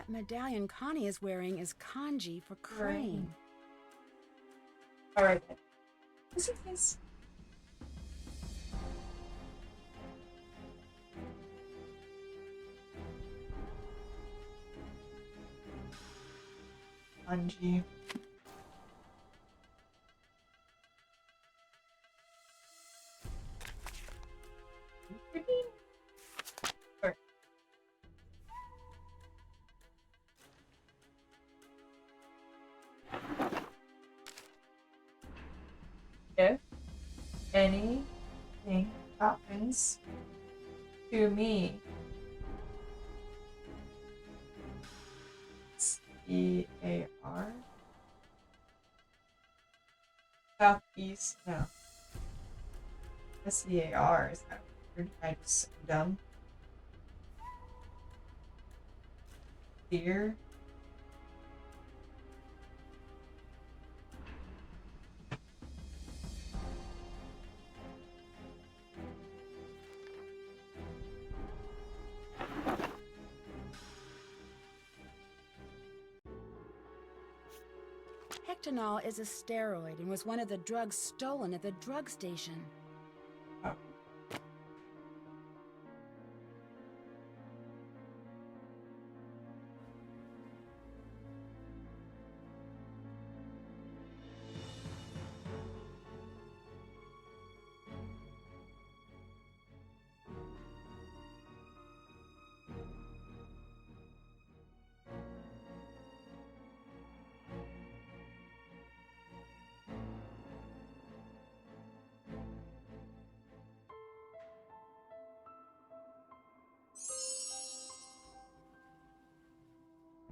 That medallion Connie is wearing is kanji for crane.
Alright then. Listen, please. Kanji. Or- If anything happens to me, SEAR? Southeast, no. SEAR, is that weird? I just dumb. Deer?
Hectanol is a steroid and was one of the drugs stolen at the drug station.
Oh.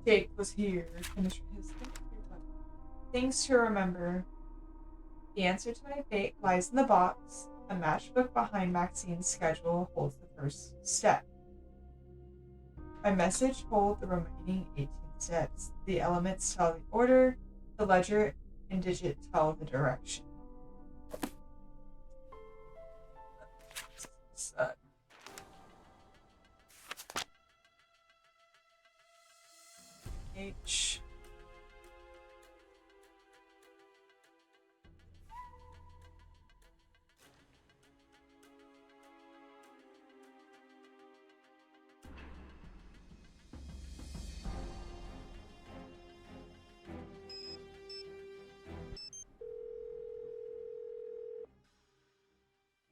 Jake was here. Finish his things to remember. The answer to my fate lies in the box. A matchbook behind Maxine's schedule holds the first step. My message holds the remaining 18 steps. The elements tell the order, the ledger and digit tell the direction. H.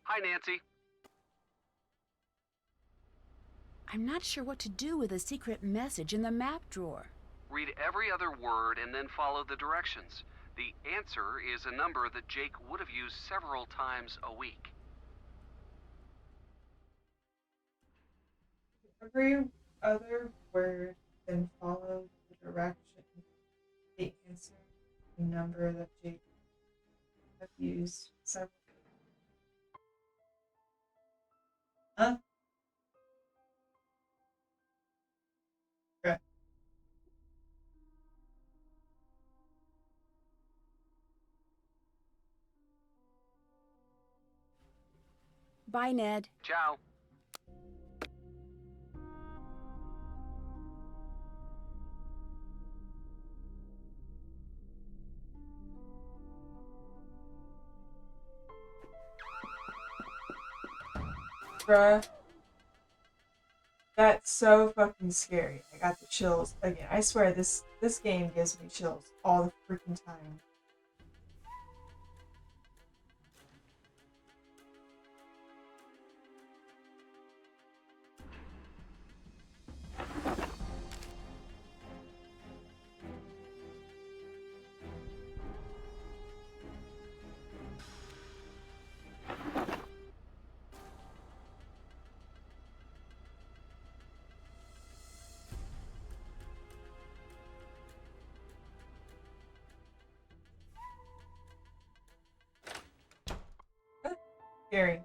Hi, Nancy.
I'm not sure what to do with a secret message in the map drawer.
Read every other word and then follow the directions. The answer is a number that Jake would have used several times a week.
Every other word, then follow the direction. The answer, the number that Jake have used several. Huh? Okay.
Bye, Ned.
Ciao.
Bruh. That's so fucking scary. I got the chills again. I swear this game gives me chills all the freaking time. Scary.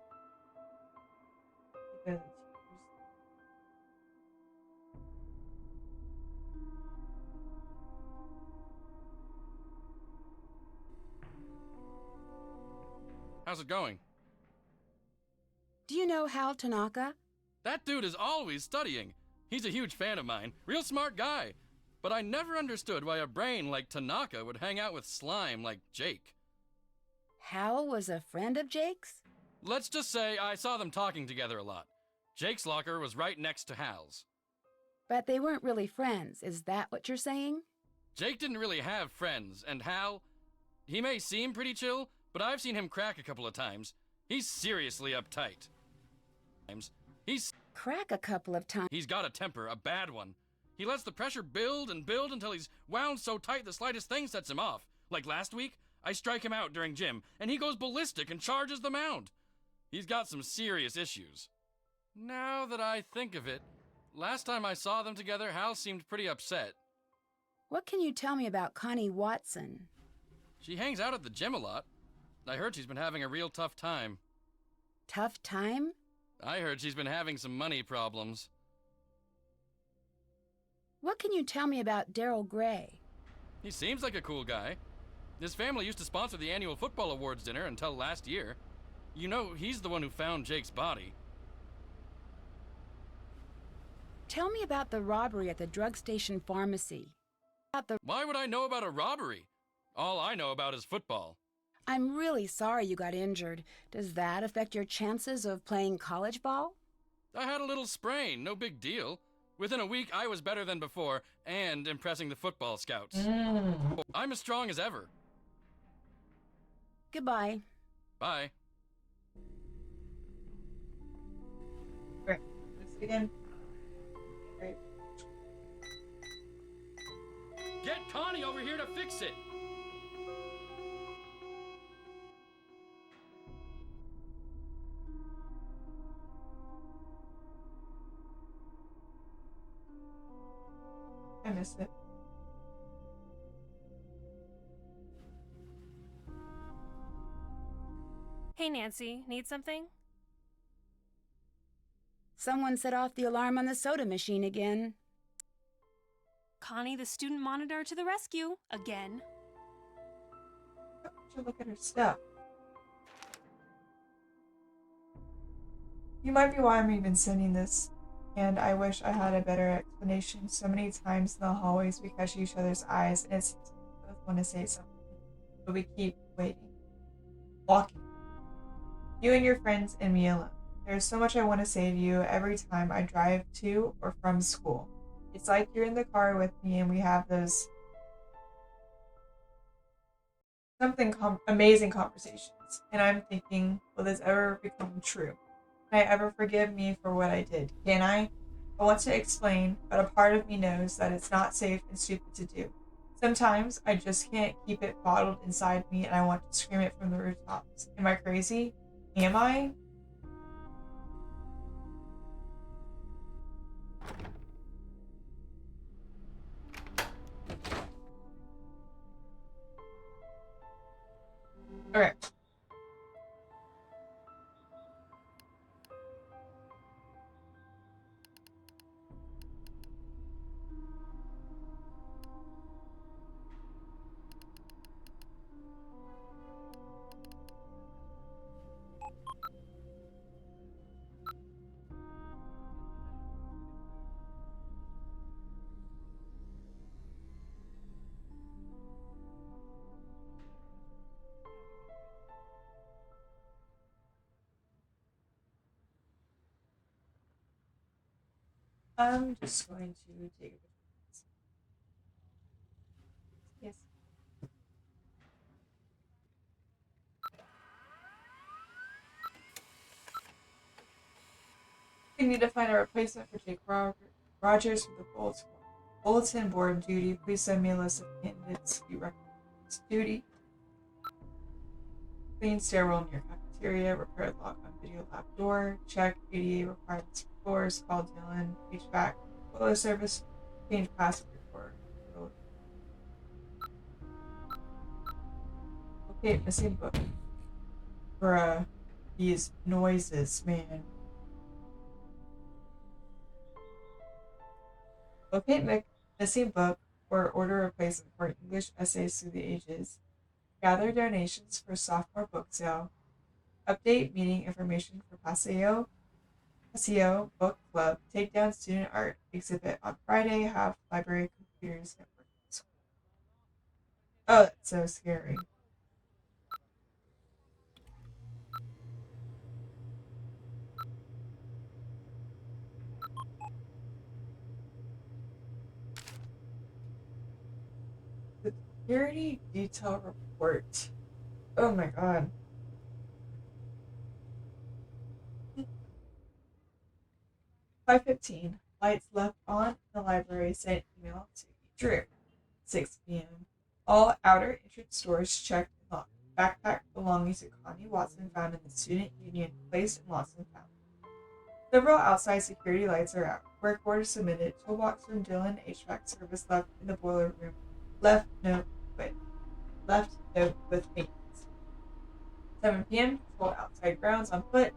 How's it going?
Do you know Hal Tanaka?
That dude is always studying. He's a huge fan of mine. Real smart guy. but I never understood why a brain like Tanaka would hang out with slime like Jake.
Hal was a friend of Jake's?
Let's just say I saw them talking together a lot. Jake's locker was right next to Hal's.
But they weren't really friends, is that what you're saying?
Jake didn't really have friends, and Hal, he may seem pretty chill, but I've seen him crack a couple of times. He's seriously uptight.
Crack a couple of times.
He's got a temper, a bad one. He lets the pressure build and build until he's wound so tight the slightest thing sets him off. Like last week, I strike him out during gym, and he goes ballistic and charges the mound. He's got some serious issues. Now that I think of it, last time I saw them together, Hal seemed pretty upset.
What can you tell me about Connie Watson?
She hangs out at the gym a lot. I heard she's been having a real tough time.
Tough time?
I heard she's been having some money problems.
What can you tell me about Daryl Gray?
He seems like a cool guy. His family used to sponsor the annual football awards dinner until last year. You know, he's the one who found Jake's body.
Tell me about the robbery at the drug station pharmacy.
Why would I know about a robbery? All I know about is football.
I'm really sorry you got injured. Does that affect your chances of playing college ball?
I had a little sprain, no big deal. Within a week, I was better than before, and impressing the football scouts. I'm as strong as ever.
Goodbye.
Bye.
Great. This again. Great.
Get Connie over here to fix it!
I missed it.
Hey, Nancy, need something?
Someone set off the alarm on the soda machine again.
Connie, the student monitor, to the rescue. Again.
Should look at her stuff. You might be why I'm even sending this, and I wish I had a better explanation. So many times in the hallways we catch each other's eyes, and it seems like we both want to say something, but we keep waiting. Walking. You and your friends and me alone. There's so much I want to say to you every time I drive to or from school. It's like you're in the car with me and we have those amazing conversations. And I'm thinking, will this ever become true? Can I ever forgive me for what I did? Can I? I want to explain, but a part of me knows that it's not safe and stupid to do. Sometimes I just can't keep it bottled inside me and I want to scream it from the rooftops. Am I crazy? Am I? Okay. I'm just going to take a picture. Yes. We need to find a replacement for Jake Rogers for the bulletin board duty. Please send me a list of candidates you recommend. Duty. Clean stairwell near cafeteria. Repair lock on video lab door. Check ADA requirements for floors. Call Dylan. HVAC. Boiler service. Change password for. Okay, missing book. Bruh. These noises, man. Locate missing book or order replacement for English essays through the ages. Gather donations for sophomore book sale. Update meeting information for Paseo Book Club. Take down student art exhibit on Friday. Have library computers at work. Oh, that's so scary. The security detail report. Oh my god. 5:15. Lights left on in the library sent email to Drew. 6 p.m. All outer entrance doors checked and locked. Backpack belonging to Connie Watson found in the student union placed in lost and found. Several outside security lights are out. Work order submitted. Toolbox from Dylan HVAC service left in the boiler room. Left note with maintenance. 7 p.m. Patrol outside grounds on foot.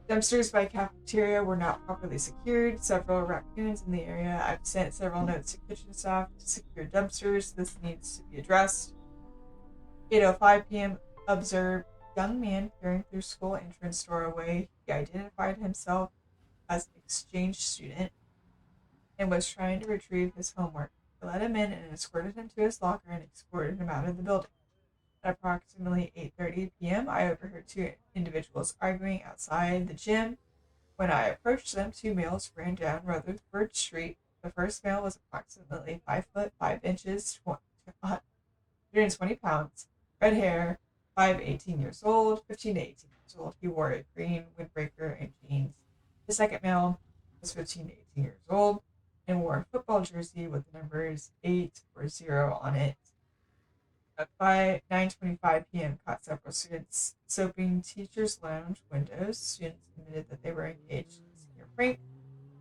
Dumpsters by cafeteria were not properly secured. Several raccoons in the area. I've sent several notes to kitchen staff to secure dumpsters. This needs to be addressed. 8:05 p.m. Observed young man peering through school entrance doorway. He identified himself as an exchange student and was trying to retrieve his homework. I let him in and escorted him to his locker and escorted him out of the building. At approximately 8:30 p.m., I overheard two individuals arguing outside the gym. When I approached them, two males ran down Rutherford Street. The first male was approximately 5 foot 5 inches, 120 pounds, red hair, 18 years old, 15 to 18 years old. He wore a green windbreaker and jeans. The second male was 15 to 18 years old and wore a football jersey with the numbers 8 or 0 on it. At 9:25 p.m., caught several students soaping teachers' lounge windows. Students admitted that they were engaged in a senior prank.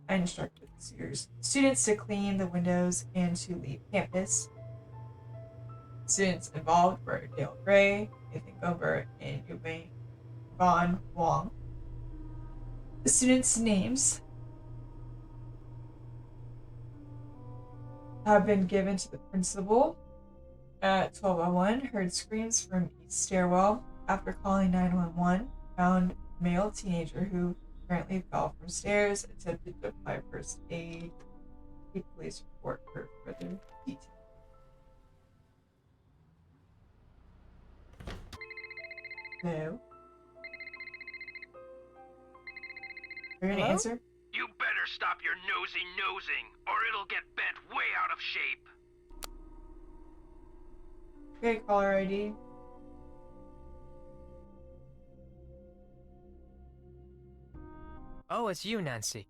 I instructed the students to clean the windows and to leave campus. Students involved were Dale Gray, Nathan Gomber, and Yubei Von Wong. The students' names have been given to the principal. At 12:01, heard screams from east stairwell. After calling 911, found male teenager who apparently fell from stairs, attempted to apply first aid. A police report for further detail. No. Are you gonna answer?
You better stop your nosy nosing, or it'll get bent way out of shape.
Okay, caller ID.
Oh, it's you, Nancy.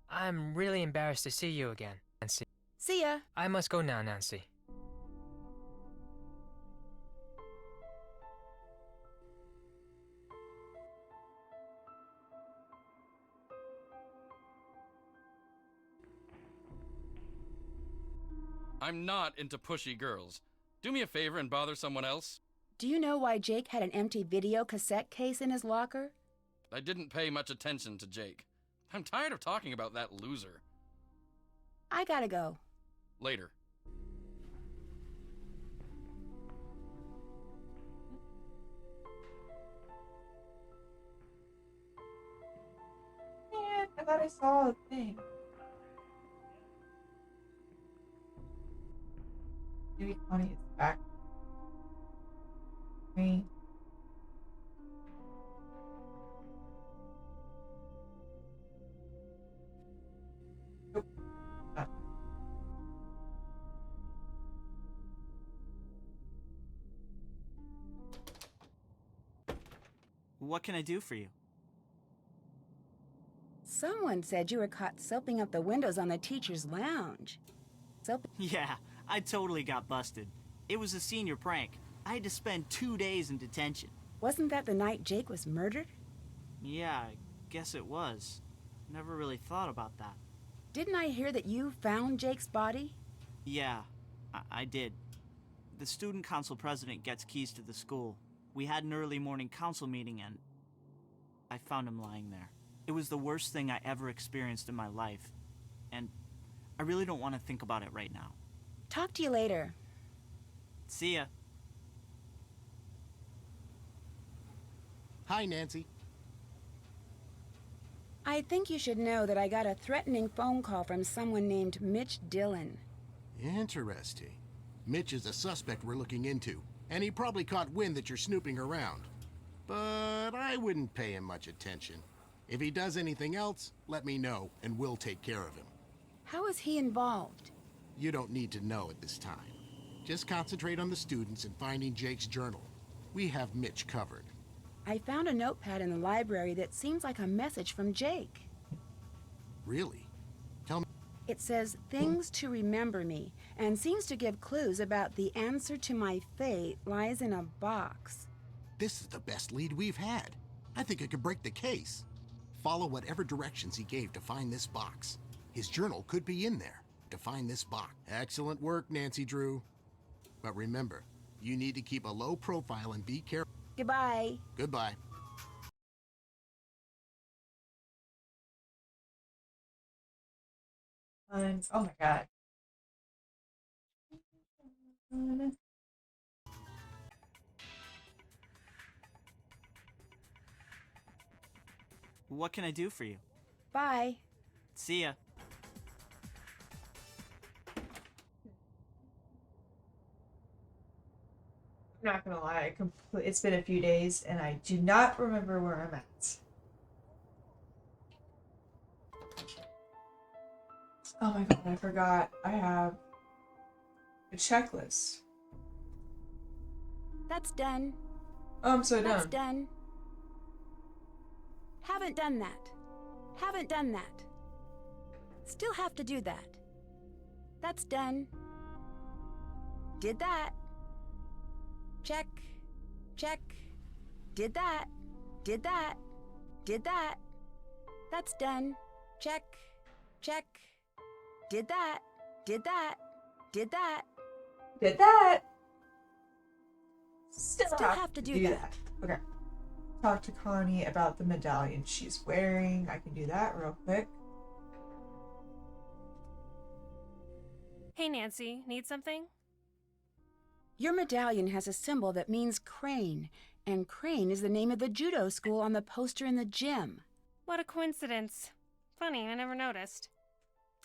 I'm really embarrassed to see you again, Nancy.
See ya.
I must go now, Nancy.
I'm not into pushy girls. Do me a favor and bother someone else.
Do you know why Jake had an empty video cassette case in his locker?
I didn't pay much attention to Jake. I'm tired of talking about that loser.
I gotta go.
Later.
Man, I thought I saw a thing. Maybe Connie is back. Me. Nope. Not.
What can I do for you?
Someone said you were caught soaping up the windows on the teacher's lounge.
Yeah, I totally got busted. It was a senior prank. I had to spend 2 days in detention.
Wasn't that the night Jake was murdered?
Yeah, I guess it was. Never really thought about that.
Didn't I hear that you found Jake's body?
Yeah, I did. The student council president gets keys to the school. We had an early morning council meeting and I found him lying there. It was the worst thing I ever experienced in my life. And I really don't want to think about it right now.
Talk to you later.
See ya.
Hi, Nancy.
I think you should know that I got a threatening phone call from someone named Mitch Dillon.
Interesting. Mitch is a suspect we're looking into, and he probably caught wind that you're snooping around. But I wouldn't pay him much attention. If he does anything else, let me know, and we'll take care of him.
How is he involved?
You don't need to know at this time. Just concentrate on the students and finding Jake's journal. We have Mitch covered.
I found a notepad in the library that seems like a message from Jake.
Really? Tell me.
It says, "Things to remember me," and seems to give clues about the answer to my fate lies in a box.
This is the best lead we've had. I think it could break the case. Follow whatever directions he gave to find this box. His journal could be in there to find this box. Excellent work, Nancy Drew. But remember, you need to keep a low profile and be careful.
Goodbye.
Goodbye.
Oh my god.
What can I do for you?
Bye.
See ya.
I'm not gonna lie, it's been a few days and I do not remember where I'm at. Oh my god, I forgot. I have a checklist.
That's done.
Oh, I'm so
That's
done.
done. Haven't done that. Haven't done that. Still have to do that. That's done. Did that. Check. Check. Did that. Did that. Did that. That's done. Check. Check. Did that. Did that. Did that.
Did that. Still
have to do that.
Okay. Talk to Connie about the medallion she's wearing. I can do that real quick.
Hey, Nancy, need something?
Your medallion has a symbol that means crane, and crane is the name of the judo school on the poster in the gym.
What a coincidence. Funny, I never noticed.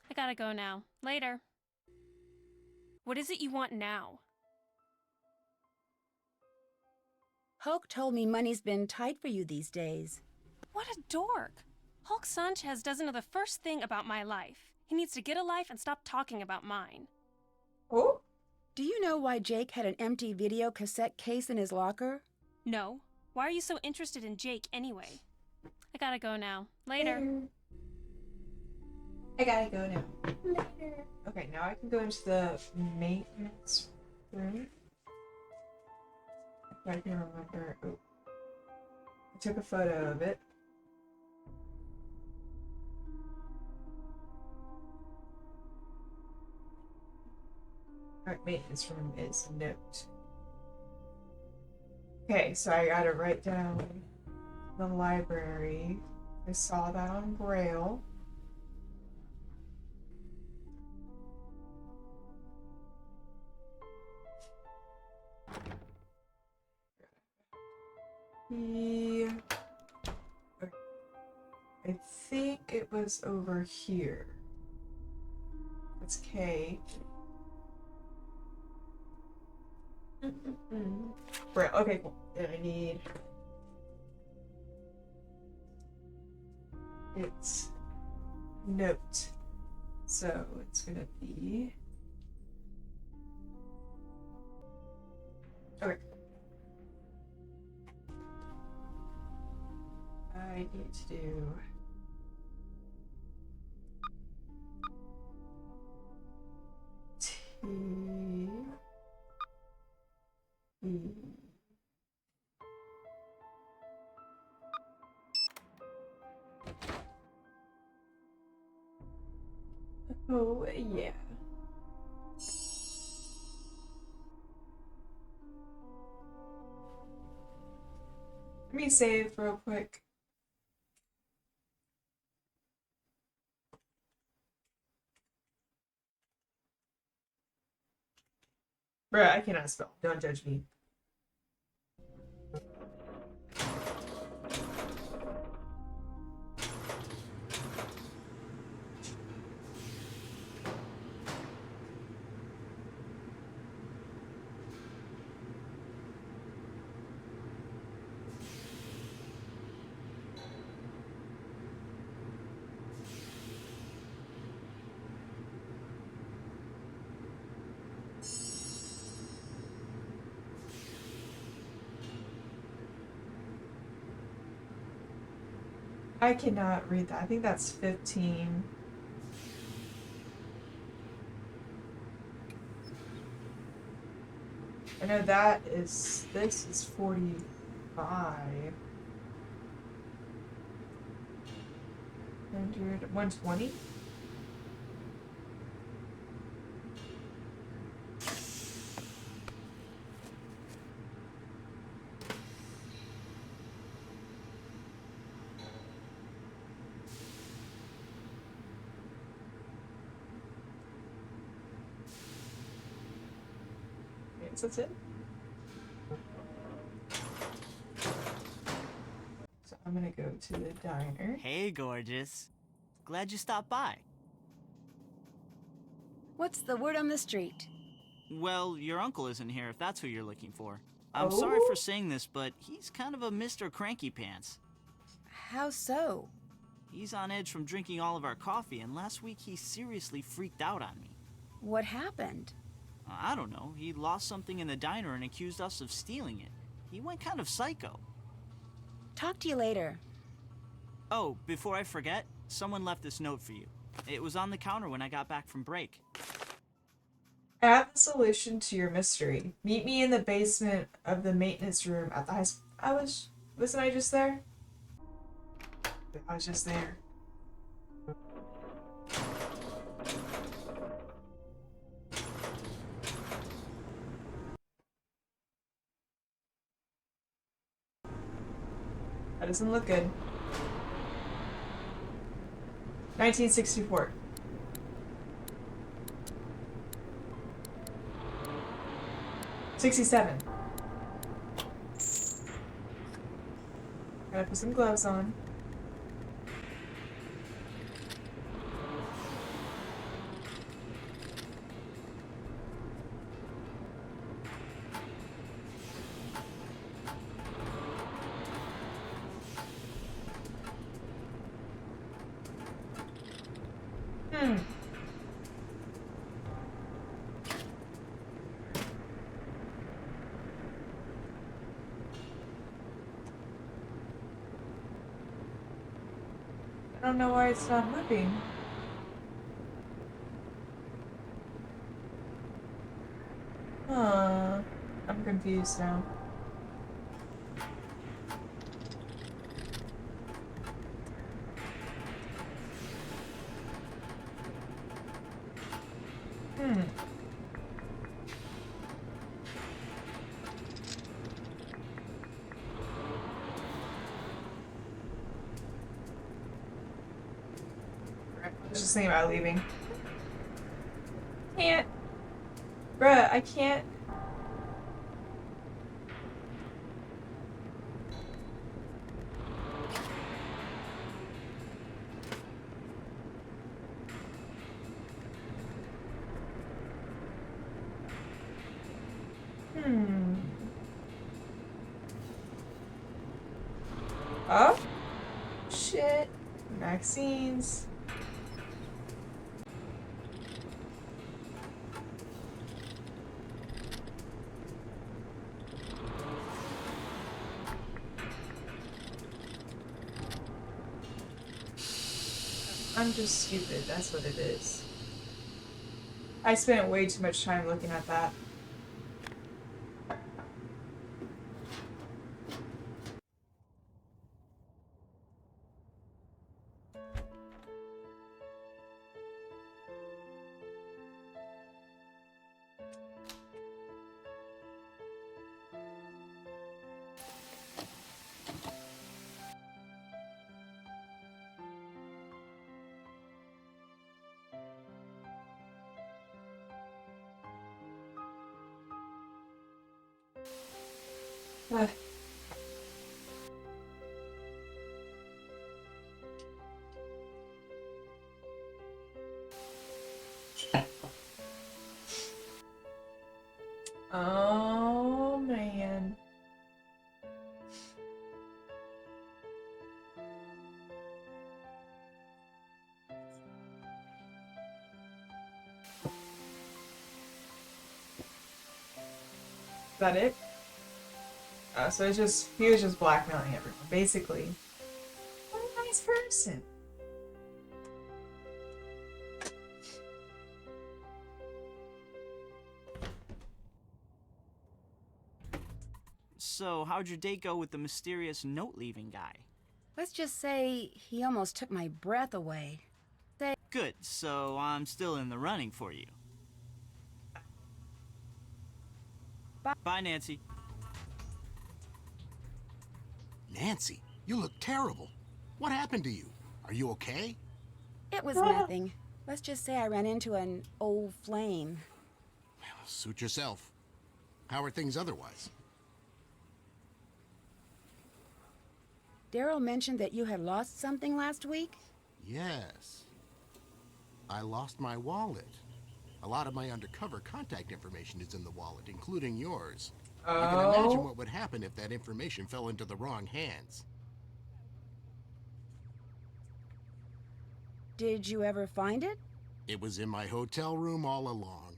I gotta go now. Later. What is it you want now?
Hulk told me money's been tight for you these days.
What a dork. Hulk Sanchez doesn't know the first thing about my life. He needs to get a life and stop talking about mine.
Oh?
Do you know why Jake had an empty video cassette case in his locker?
No. Why are you so interested in Jake anyway? I gotta go now. Later.
I gotta go now. Later. Okay, now I can go into the maintenance room. I can remember. Oh. I took a photo of it. Alright, maintenance room is note. Okay, so I gotta write down the library. I saw that on Braille. I think it was over here. That's K. Braille. Okay, cool. Then I need. It's note. So it's gonna be. Okay. I need to do. T. E. Oh, yeah. Let me save real quick. Bruh, I cannot spell. Don't judge me. I cannot read that. I think that's 15. I know this is 45. 120? Okay, so that's it. So I'm gonna go to the diner.
Hey, gorgeous. Glad you stopped by.
What's the word on the street?
Well, your uncle isn't here if that's who you're looking for. I'm sorry for saying this, but he's kind of a Mr. Cranky Pants.
How so?
He's on edge from drinking all of our coffee, and last week he seriously freaked out on me.
What happened?
I don't know. He lost something in the diner and accused us of stealing it. He went kind of psycho.
Talk to you later.
Oh, before I forget, someone left this note for you. It was on the counter when I got back from break.
I have the solution to your mystery. Meet me in the basement of the maintenance room at the high school. Wasn't I just there? I was just there. That doesn't look good. 1964. '67. Gotta put some gloves on. I don't know why it's not moving. Huh. I'm confused now. I was just thinking about leaving. Can't. Bruh, I can't. Oh? Shit. Vaccines. I'm just stupid, that's what it is. I spent way too much time looking at that. Ugh. Oh man. Is that it? So it's just, he was just blackmailing everyone, basically. What a nice person. Listen.
So, how'd your date go with the mysterious note-leaving guy?
Let's just say he almost took my breath away.
Good, so I'm still in the running for you. Bye, Nancy.
Nancy, you look terrible. What happened to you? Are you okay?
It was nothing. Let's just say I ran into an old flame.
Well, suit yourself. How are things otherwise?
Daryl mentioned that you had lost something last week?
Yes. I lost my wallet. A lot of my undercover contact information is in the wallet, including yours. You can imagine what would happen if that information fell into the wrong hands.
Did you ever find it?
It was in my hotel room all along.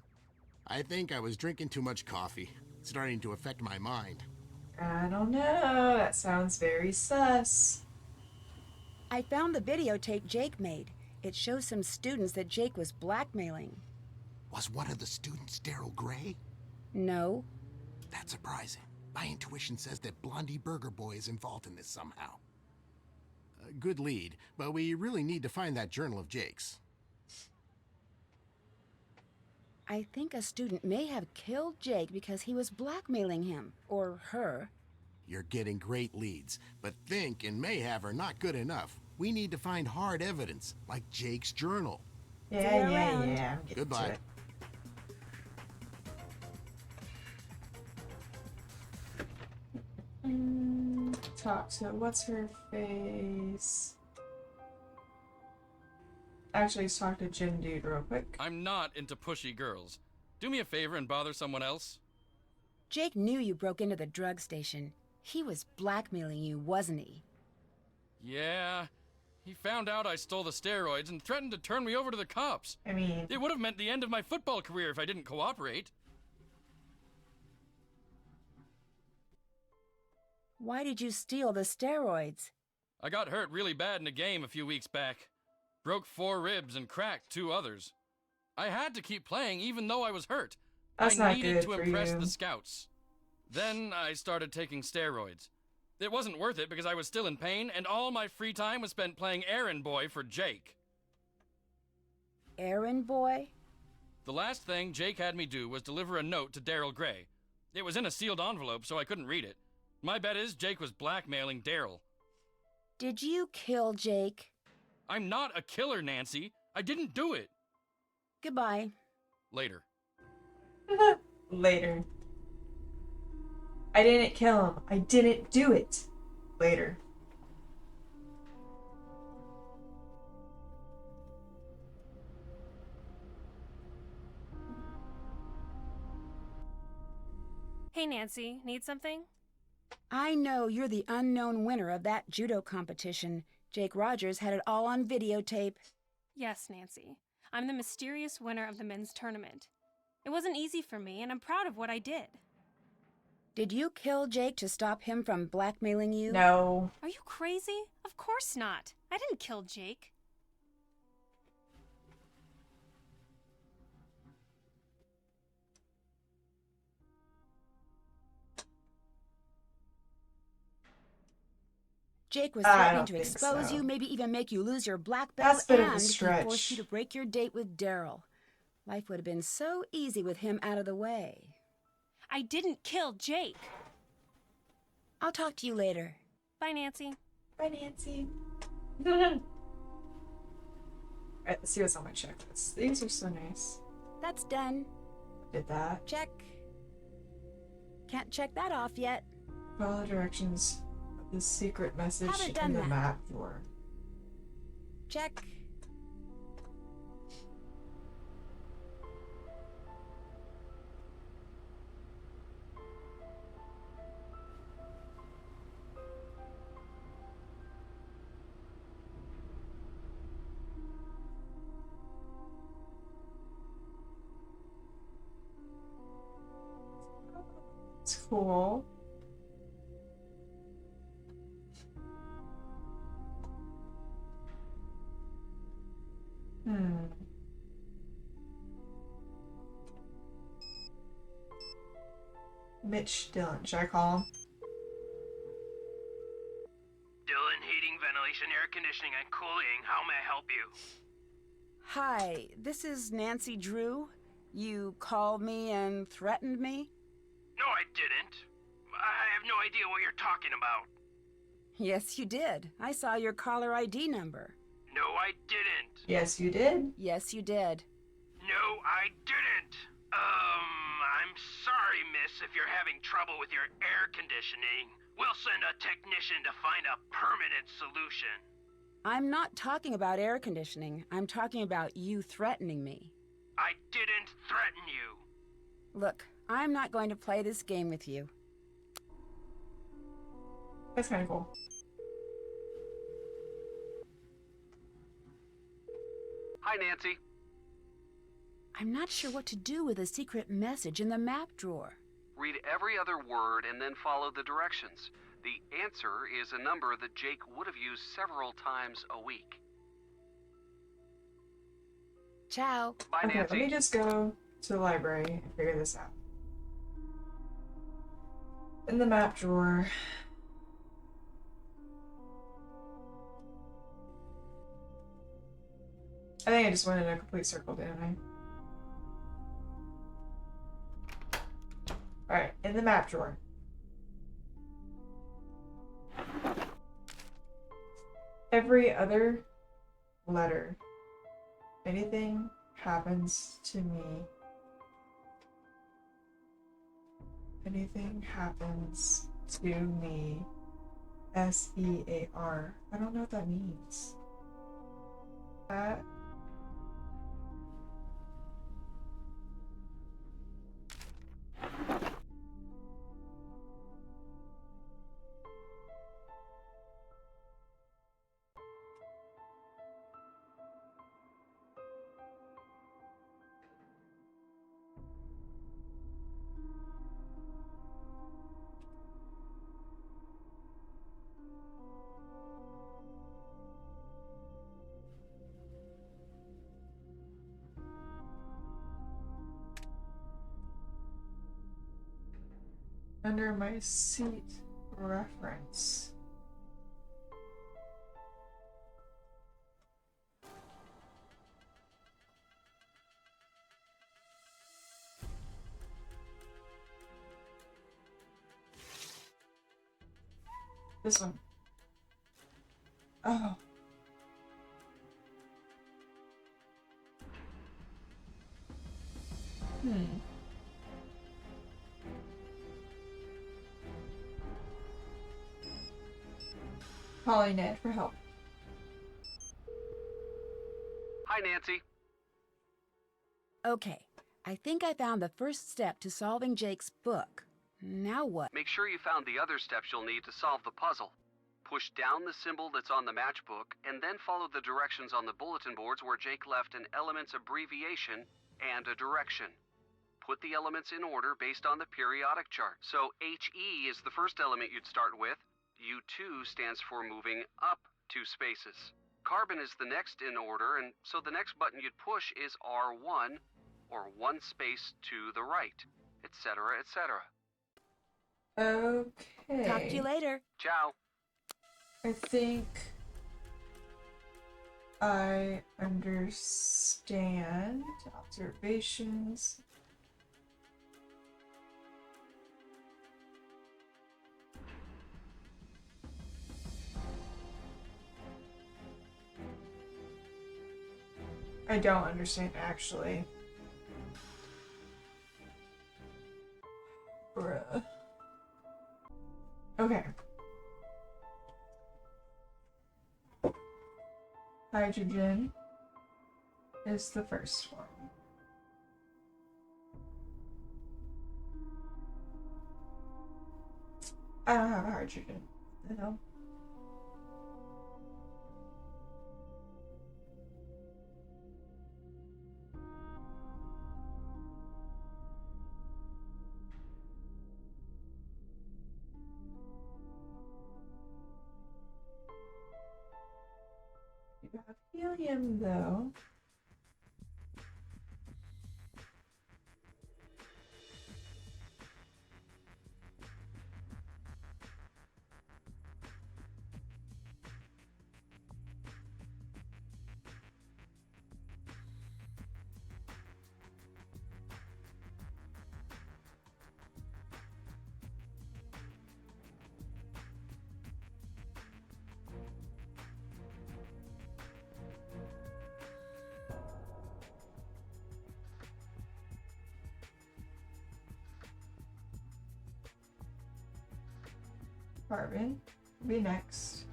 I think I was drinking too much coffee. It's starting to affect my mind.
I don't know. That sounds very sus.
I found the videotape Jake made. It shows some students that Jake was blackmailing.
Was one of the students Daryl Gray?
No.
That's surprising. My intuition says that Blondie Burger Boy is involved in this somehow. Good lead, but we really need to find that journal of Jake's.
I think a student may have killed Jake because he was blackmailing him, or her.
You're getting great leads, but think and may have are not good enough. We need to find hard evidence, like Jake's journal.
Yeah. I'm getting
Goodbye.
to it. Talk to what's her face? Actually, let's talk to Jim Dude real quick.
I'm not into pushy girls. Do me a favor and bother someone else.
Jake knew you broke into the drug station. He was blackmailing you, wasn't he?
Yeah. He found out I stole the steroids and threatened to turn me over to the cops.
I mean,
It would have meant the end of my football career if I didn't cooperate.
Why did you steal the steroids?
I got hurt really bad in a game a few weeks back. Broke 4 ribs and cracked 2 others. I had to keep playing even though I was hurt.
That's
I
not
needed
good
to
for
impress
you.
the scouts. Then I started taking steroids. It wasn't worth it because I was still in pain and all my free time was spent playing errand boy for Jake.
Errand boy?
The last thing Jake had me do was deliver a note to Daryl Gray. It was in a sealed envelope so I couldn't read it. My bet is Jake was blackmailing Daryl.
Did you kill Jake?
I'm not a killer, Nancy. I didn't do it.
Goodbye.
Later.
Later. I didn't kill him. I didn't do it. Later.
Hey, Nancy, need something?
I know you're the unknown winner of that judo competition. Jake Rogers had it all on videotape.
Yes, Nancy. I'm the mysterious winner of the men's tournament. It wasn't easy for me, and I'm proud of what I did.
Did you kill Jake to stop him from blackmailing you?
No.
Are you crazy? Of course not. I didn't kill Jake.
Jake was
I
threatening
don't
to
think
expose
so.
you, maybe even make you lose your black belt,
That's a bit of a
and he
stretch.
forced you to break your date with Daryl. Life would have been so easy with him out of the way.
I didn't kill Jake.
I'll talk to you later.
Bye, Nancy.
Bye, Nancy. Alright, let's see what's on my checklist. These are so nice.
That's done.
Did that.
Check. Can't check that off yet.
Follow the directions of the secret message
Haven't
in
done
the
that.
map drawer.
Check.
It's cool. Mitch Dillon. Should I call him?
Dillon, heating, ventilation, air conditioning, and cooling. How may I help you?
Hi, this is Nancy Drew. You called me and threatened me?
No, I didn't. I have no idea what you're talking about.
Yes, you did. I saw your caller ID number.
No, I didn't.
Yes, you did.
Yes, you did.
No, I didn't. I'm sorry, miss, if you're having trouble with your air conditioning. We'll send a technician to find a permanent solution.
I'm not talking about air conditioning. I'm talking about you threatening me.
I didn't threaten you.
Look, I'm not going to play this game with you.
That's kind of cool.
Hi, Nancy.
I'm not sure what to do with a secret message in the map drawer.
Read every other word and then follow the directions. The answer is a number that Jake would have used several times a week.
Ciao.
Bye,
Okay,
Nancy.
let me just go to the library and figure this out. In the map drawer. I think I just went in a complete circle, didn't I? Alright, in the map drawer. Every other letter. Anything happens to me. Anything happens to me. SEAR. I don't know what that means. That. Under my seat reference. This one. Oh. Calling Ned for help.
Hi, Nancy.
Okay, I think I found the first step to solving Jake's book. Now what?
Make sure you found the other steps you'll need to solve the puzzle. Push down the symbol that's on the matchbook, and then follow the directions on the bulletin boards where Jake left an elements abbreviation and a direction. Put the elements in order based on the periodic chart. So HE is the first element you'd start with. U2 stands for moving up 2 spaces. Carbon is the next in order, and so the next button you'd push is R1, or 1 space to the right, etc., etc.
Okay.
Talk to you later.
Ciao.
I think I understand. Observations. I don't understand, actually. Bruh. Okay. Hydrogen is the first one. I don't have a hydrogen. No. You have helium, though. department will be next.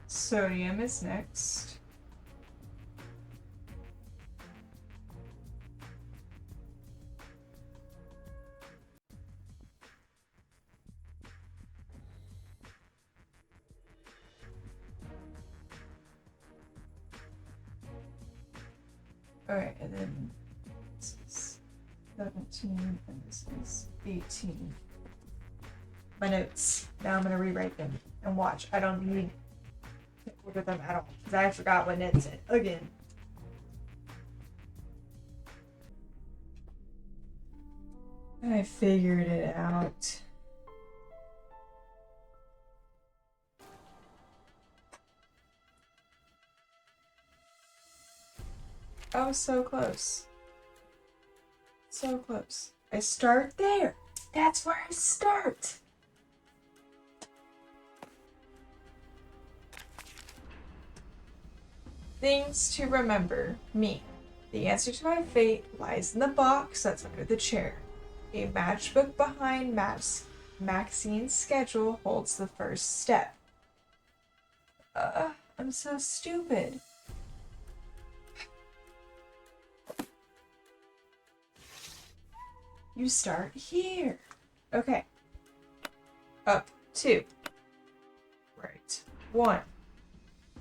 Sodium is next. Alright, and then this is 17 and this is 18. My notes. Now I'm gonna rewrite them and watch. I don't need to order them at all because I forgot what Ned said again. I figured it out. Oh, so close. So close. I start there. That's where I start. Things to remember. Me. The answer to my fate lies in the box that's under the chair. A matchbook behind Maxine's schedule holds the first step. I'm so stupid. You start here. Okay. Up 2. Right 1.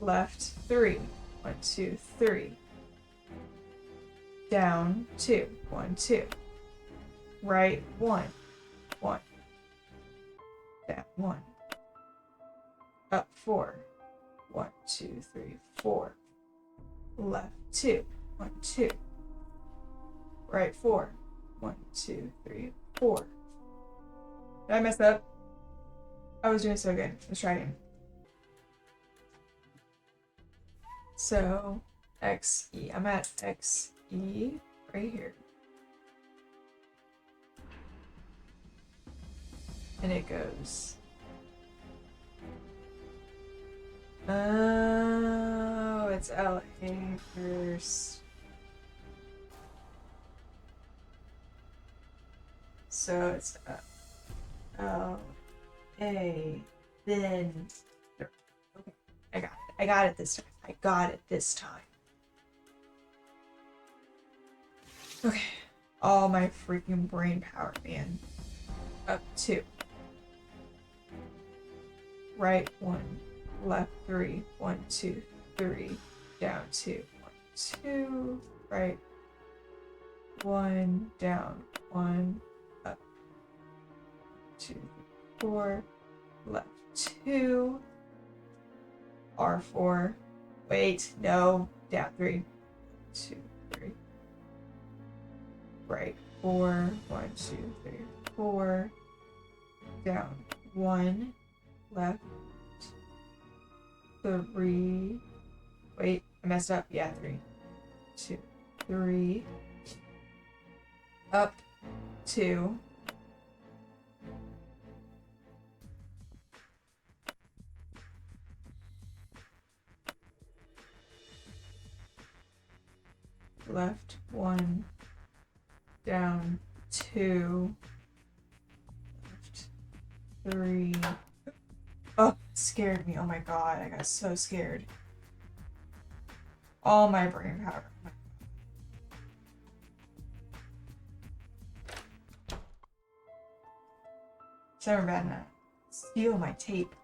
Left 3. 1, 2, 3. Down 2. 1, 2. Right 1. 1. Down 1. Up 4. 1, 2, 3, 4. Left 2. 1, 2. Right 4. 1, 2, 3, 4. Did I mess up? I was doing so good. Let's try again. So, XE. I'm at XE right here. And it goes. Oh, it's LA first. So it's L A then. Okay, I got it. I got it this time. I got it this time. Okay, all my freaking brain power, man. Up 2. Right 1. Left 3. 1, 2, 3. Down 2. 1, 2. Right 1. Down 1. Up 2, 4. Left 2. R4. Wait, no. Down 3. 2, 3. Right 4. 1, 2, 3, 4. Down 1. Left 3. Wait, I messed up. Yeah, 3. 2, 3. Up 2. Left 1. Down 2. Left 3. Oh, it scared me. Oh my god, I got so scared. All my brain power. So bad now. Steal my tape.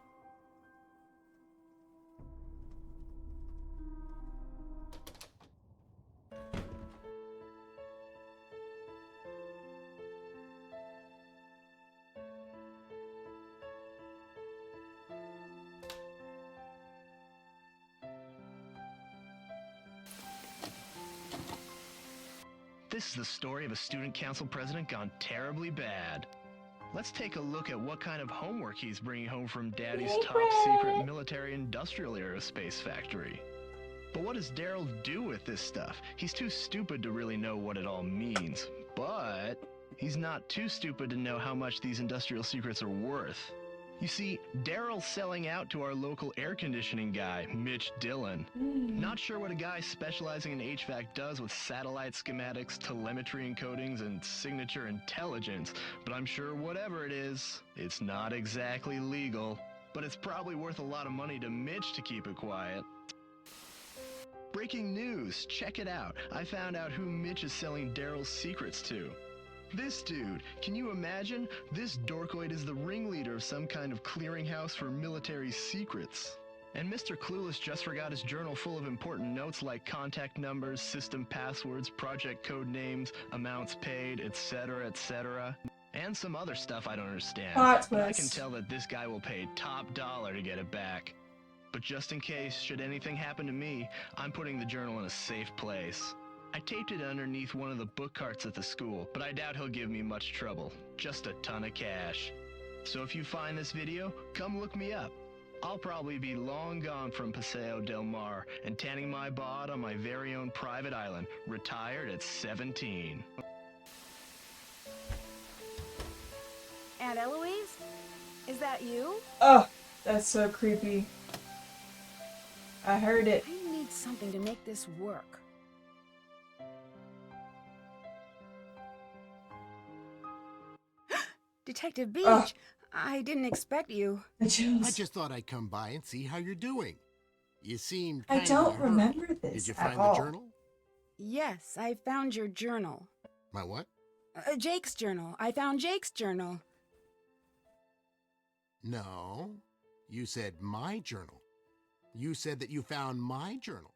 This is the story of a student council president gone terribly bad. Let's take a look at what kind of homework he's bringing home from Daddy's top secret military industrial aerospace factory. But what does Daryl do with this stuff? He's too stupid to really know what it all means. But He's not too stupid to know how much these industrial secrets are worth. You see, Daryl's selling out to our local air conditioning guy, Mitch Dillon. Not sure what a guy specializing in HVAC does with satellite schematics, telemetry encodings, and signature intelligence, but I'm sure whatever it is, it's not exactly legal. But it's probably worth a lot of money to Mitch to keep it quiet. Breaking news, check it out. I found out who Mitch is selling Daryl's secrets to. This dude, can you imagine? This dorkoid is the ringleader of some kind of clearinghouse for military secrets. And Mr. Clueless just forgot his journal full of important notes like contact numbers, system passwords, project code names, amounts paid, etc., etc. And some other stuff I don't understand. But I can tell that this guy will pay top dollar to get it back. But just in case, should anything happen to me, I'm putting the journal in a safe place. I taped it underneath one of the book carts at the school, but I doubt he'll give me much trouble. Just a ton of cash. So if you find this video, come look me up. I'll probably be long gone from Paseo del Mar and tanning my bod on my very own private island, retired at 17.
Aunt Eloise? Is that you?
Oh, that's so creepy. I heard it.
I need something to make this work. Detective Beach, I didn't expect you.
I just thought I'd come by and see how you're doing. You seemed
I don't
hurt.
remember this.
Did you
at
find
all.
the journal?
Yes, I found your journal.
My what?
Jake's journal. I found Jake's journal.
No. You said my journal. You said that you found my journal.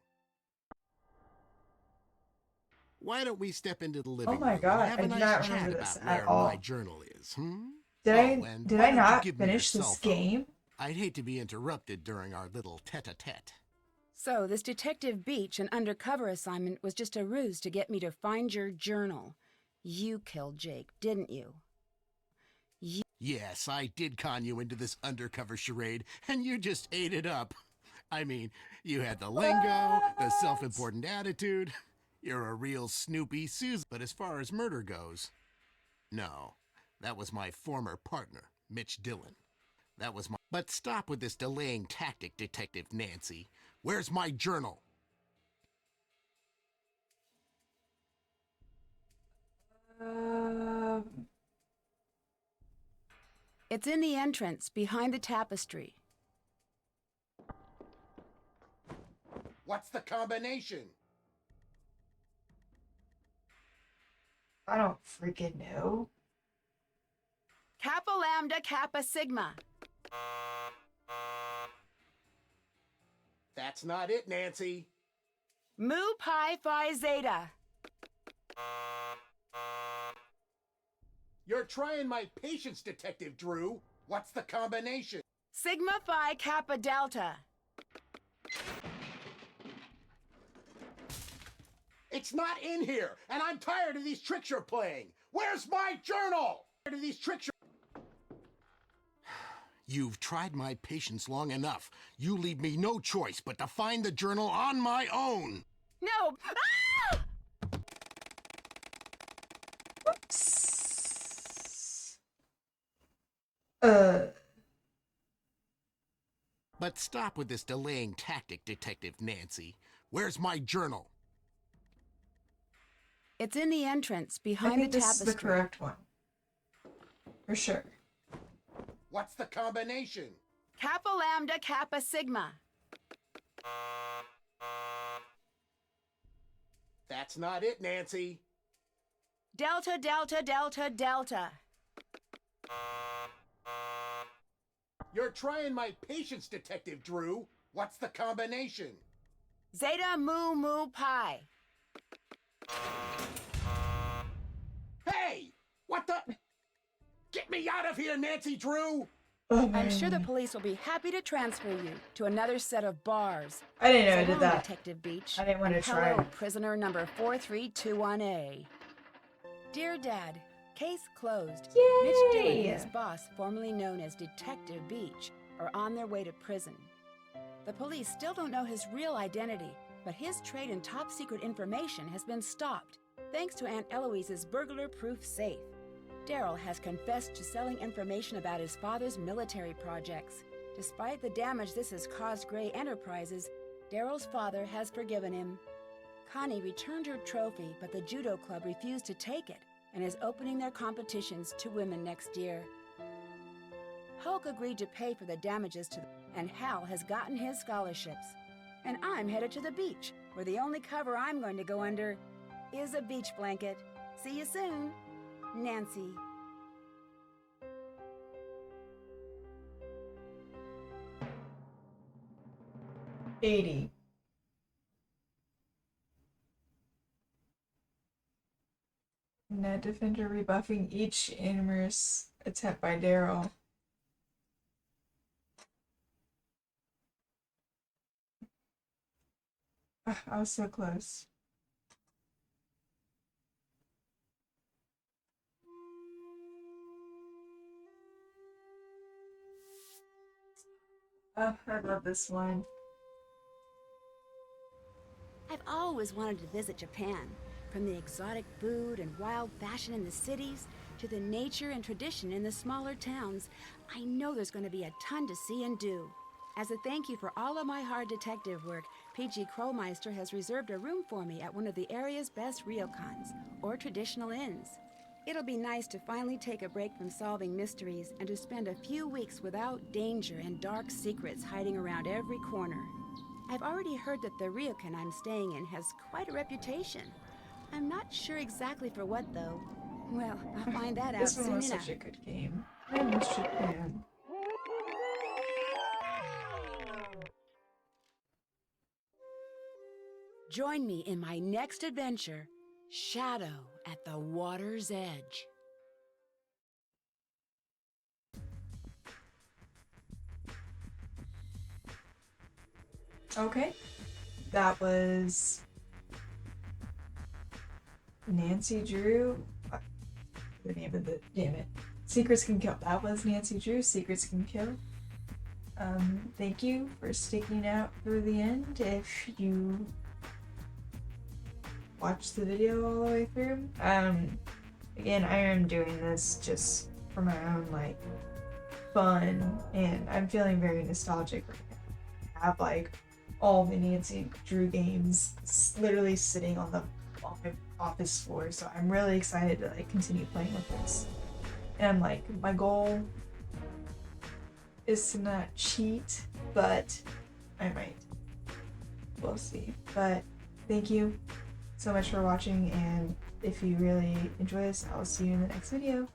Why don't we step into the living room?
Oh my god,
and have
I
a
do
nice
not
chat
remember this
about
at
where
all.
my journal is,
Did
and
I
why don't
not
you give me
finish
your
this
cell phone?
game?
I'd hate to be interrupted during our little tete-a-tete.
So, this Detective Beach, an undercover assignment, was just a ruse to get me to find your journal. You killed Jake, didn't you?
Yes, I did con you into this undercover charade, and you just ate it up. I mean, you had the lingo, the self-important attitude. You're a real Snoopy Susan. But as far as murder goes, no. That was my former partner, Mitch Dillon. That was my... But stop with this delaying tactic, Detective Nancy. Where's my journal?
It's in the entrance, behind the tapestry.
What's the combination?
I don't freaking know.
Kappa Lambda Kappa Sigma.
That's not it, Nancy.
Mu Pi Phi Zeta.
You're trying my patience, Detective Drew. What's the combination?
Sigma Phi Kappa Delta.
It's not in here, and I'm tired of these tricks you're playing. Where's my journal? Tired of these tricks You've tried my patience long enough. You leave me no choice but to find the journal on my own.
No! Ah!
Whoops.
But stop with this delaying tactic, Detective Nancy. Where's my journal?
It's in the entrance,
I
behind
think
the
this
tapestry.
is the correct one. For sure.
What's the combination?
Kappa Lambda Kappa Sigma.
That's not it, Nancy.
Delta Delta Delta Delta.
You're trying my patience, Detective Drew. What's the combination?
Zeta Mu Mu Pi.
Hey! What the? Get me out of here, Nancy Drew!
Oh,
I'm sure the police will be happy to transfer you to another set of bars.
I didn't know
So
I did
long,
that.
Detective Beach.
I didn't want to
And
try.
hello, prisoner number 4321A. Dear Dad, case closed. Mitch Dillon and
Yay!
his boss, formerly known as Detective Beach, are on their way to prison. The police still don't know his real identity, but his trade in top-secret information has been stopped, thanks to Aunt Eloise's burglar-proof safe. Daryl has confessed to selling information about his father's military projects. Despite the damage this has caused Gray Enterprises, Daryl's father has forgiven him. Connie returned her trophy, but the judo club refused to take it and is opening their competitions to women next year. Hulk agreed to pay for the damages to them, and Hal has gotten his scholarships. And I'm headed to the beach, where the only cover I'm going to go under is a beach blanket. See you soon, Nancy.
$80. Net Defender rebuffing each amorous attempt by Daryl. I was so close. Oh, I love this one.
I've always wanted to visit Japan. From the exotic food and wild fashion in the cities to the nature and tradition in the smaller towns, I know there's going to be a ton to see and do. As a thank you for all of my hard detective work, PG Crowmeister has reserved a room for me at one of the area's best ryokans, or traditional inns. It'll be nice to finally take a break from solving mysteries and to spend a few weeks without danger and dark secrets hiding around every corner. I've already heard that the ryokan I'm staying in has quite a reputation. I'm not sure exactly for what, though. Well, I'll find that out
This one
soon
was
enough.
such a good game. I miss Japan.
Join me in my next adventure, Shadow at the Water's Edge.
Okay. That was Nancy Drew. The name of the damn it. Secrets Can Kill. That was Nancy Drew. Secrets Can Kill. Thank you for sticking out through the end. If you watched the video all the way through. Again, I am doing this just for my own like fun, and I'm feeling very nostalgic right now. I have like all the Nancy Drew games literally sitting on my office floor, so I'm really excited to like continue playing with this. And like my goal is to not cheat, but I might. We'll see. But thank you so much for watching, and if you really enjoy this, I will see you in the next video.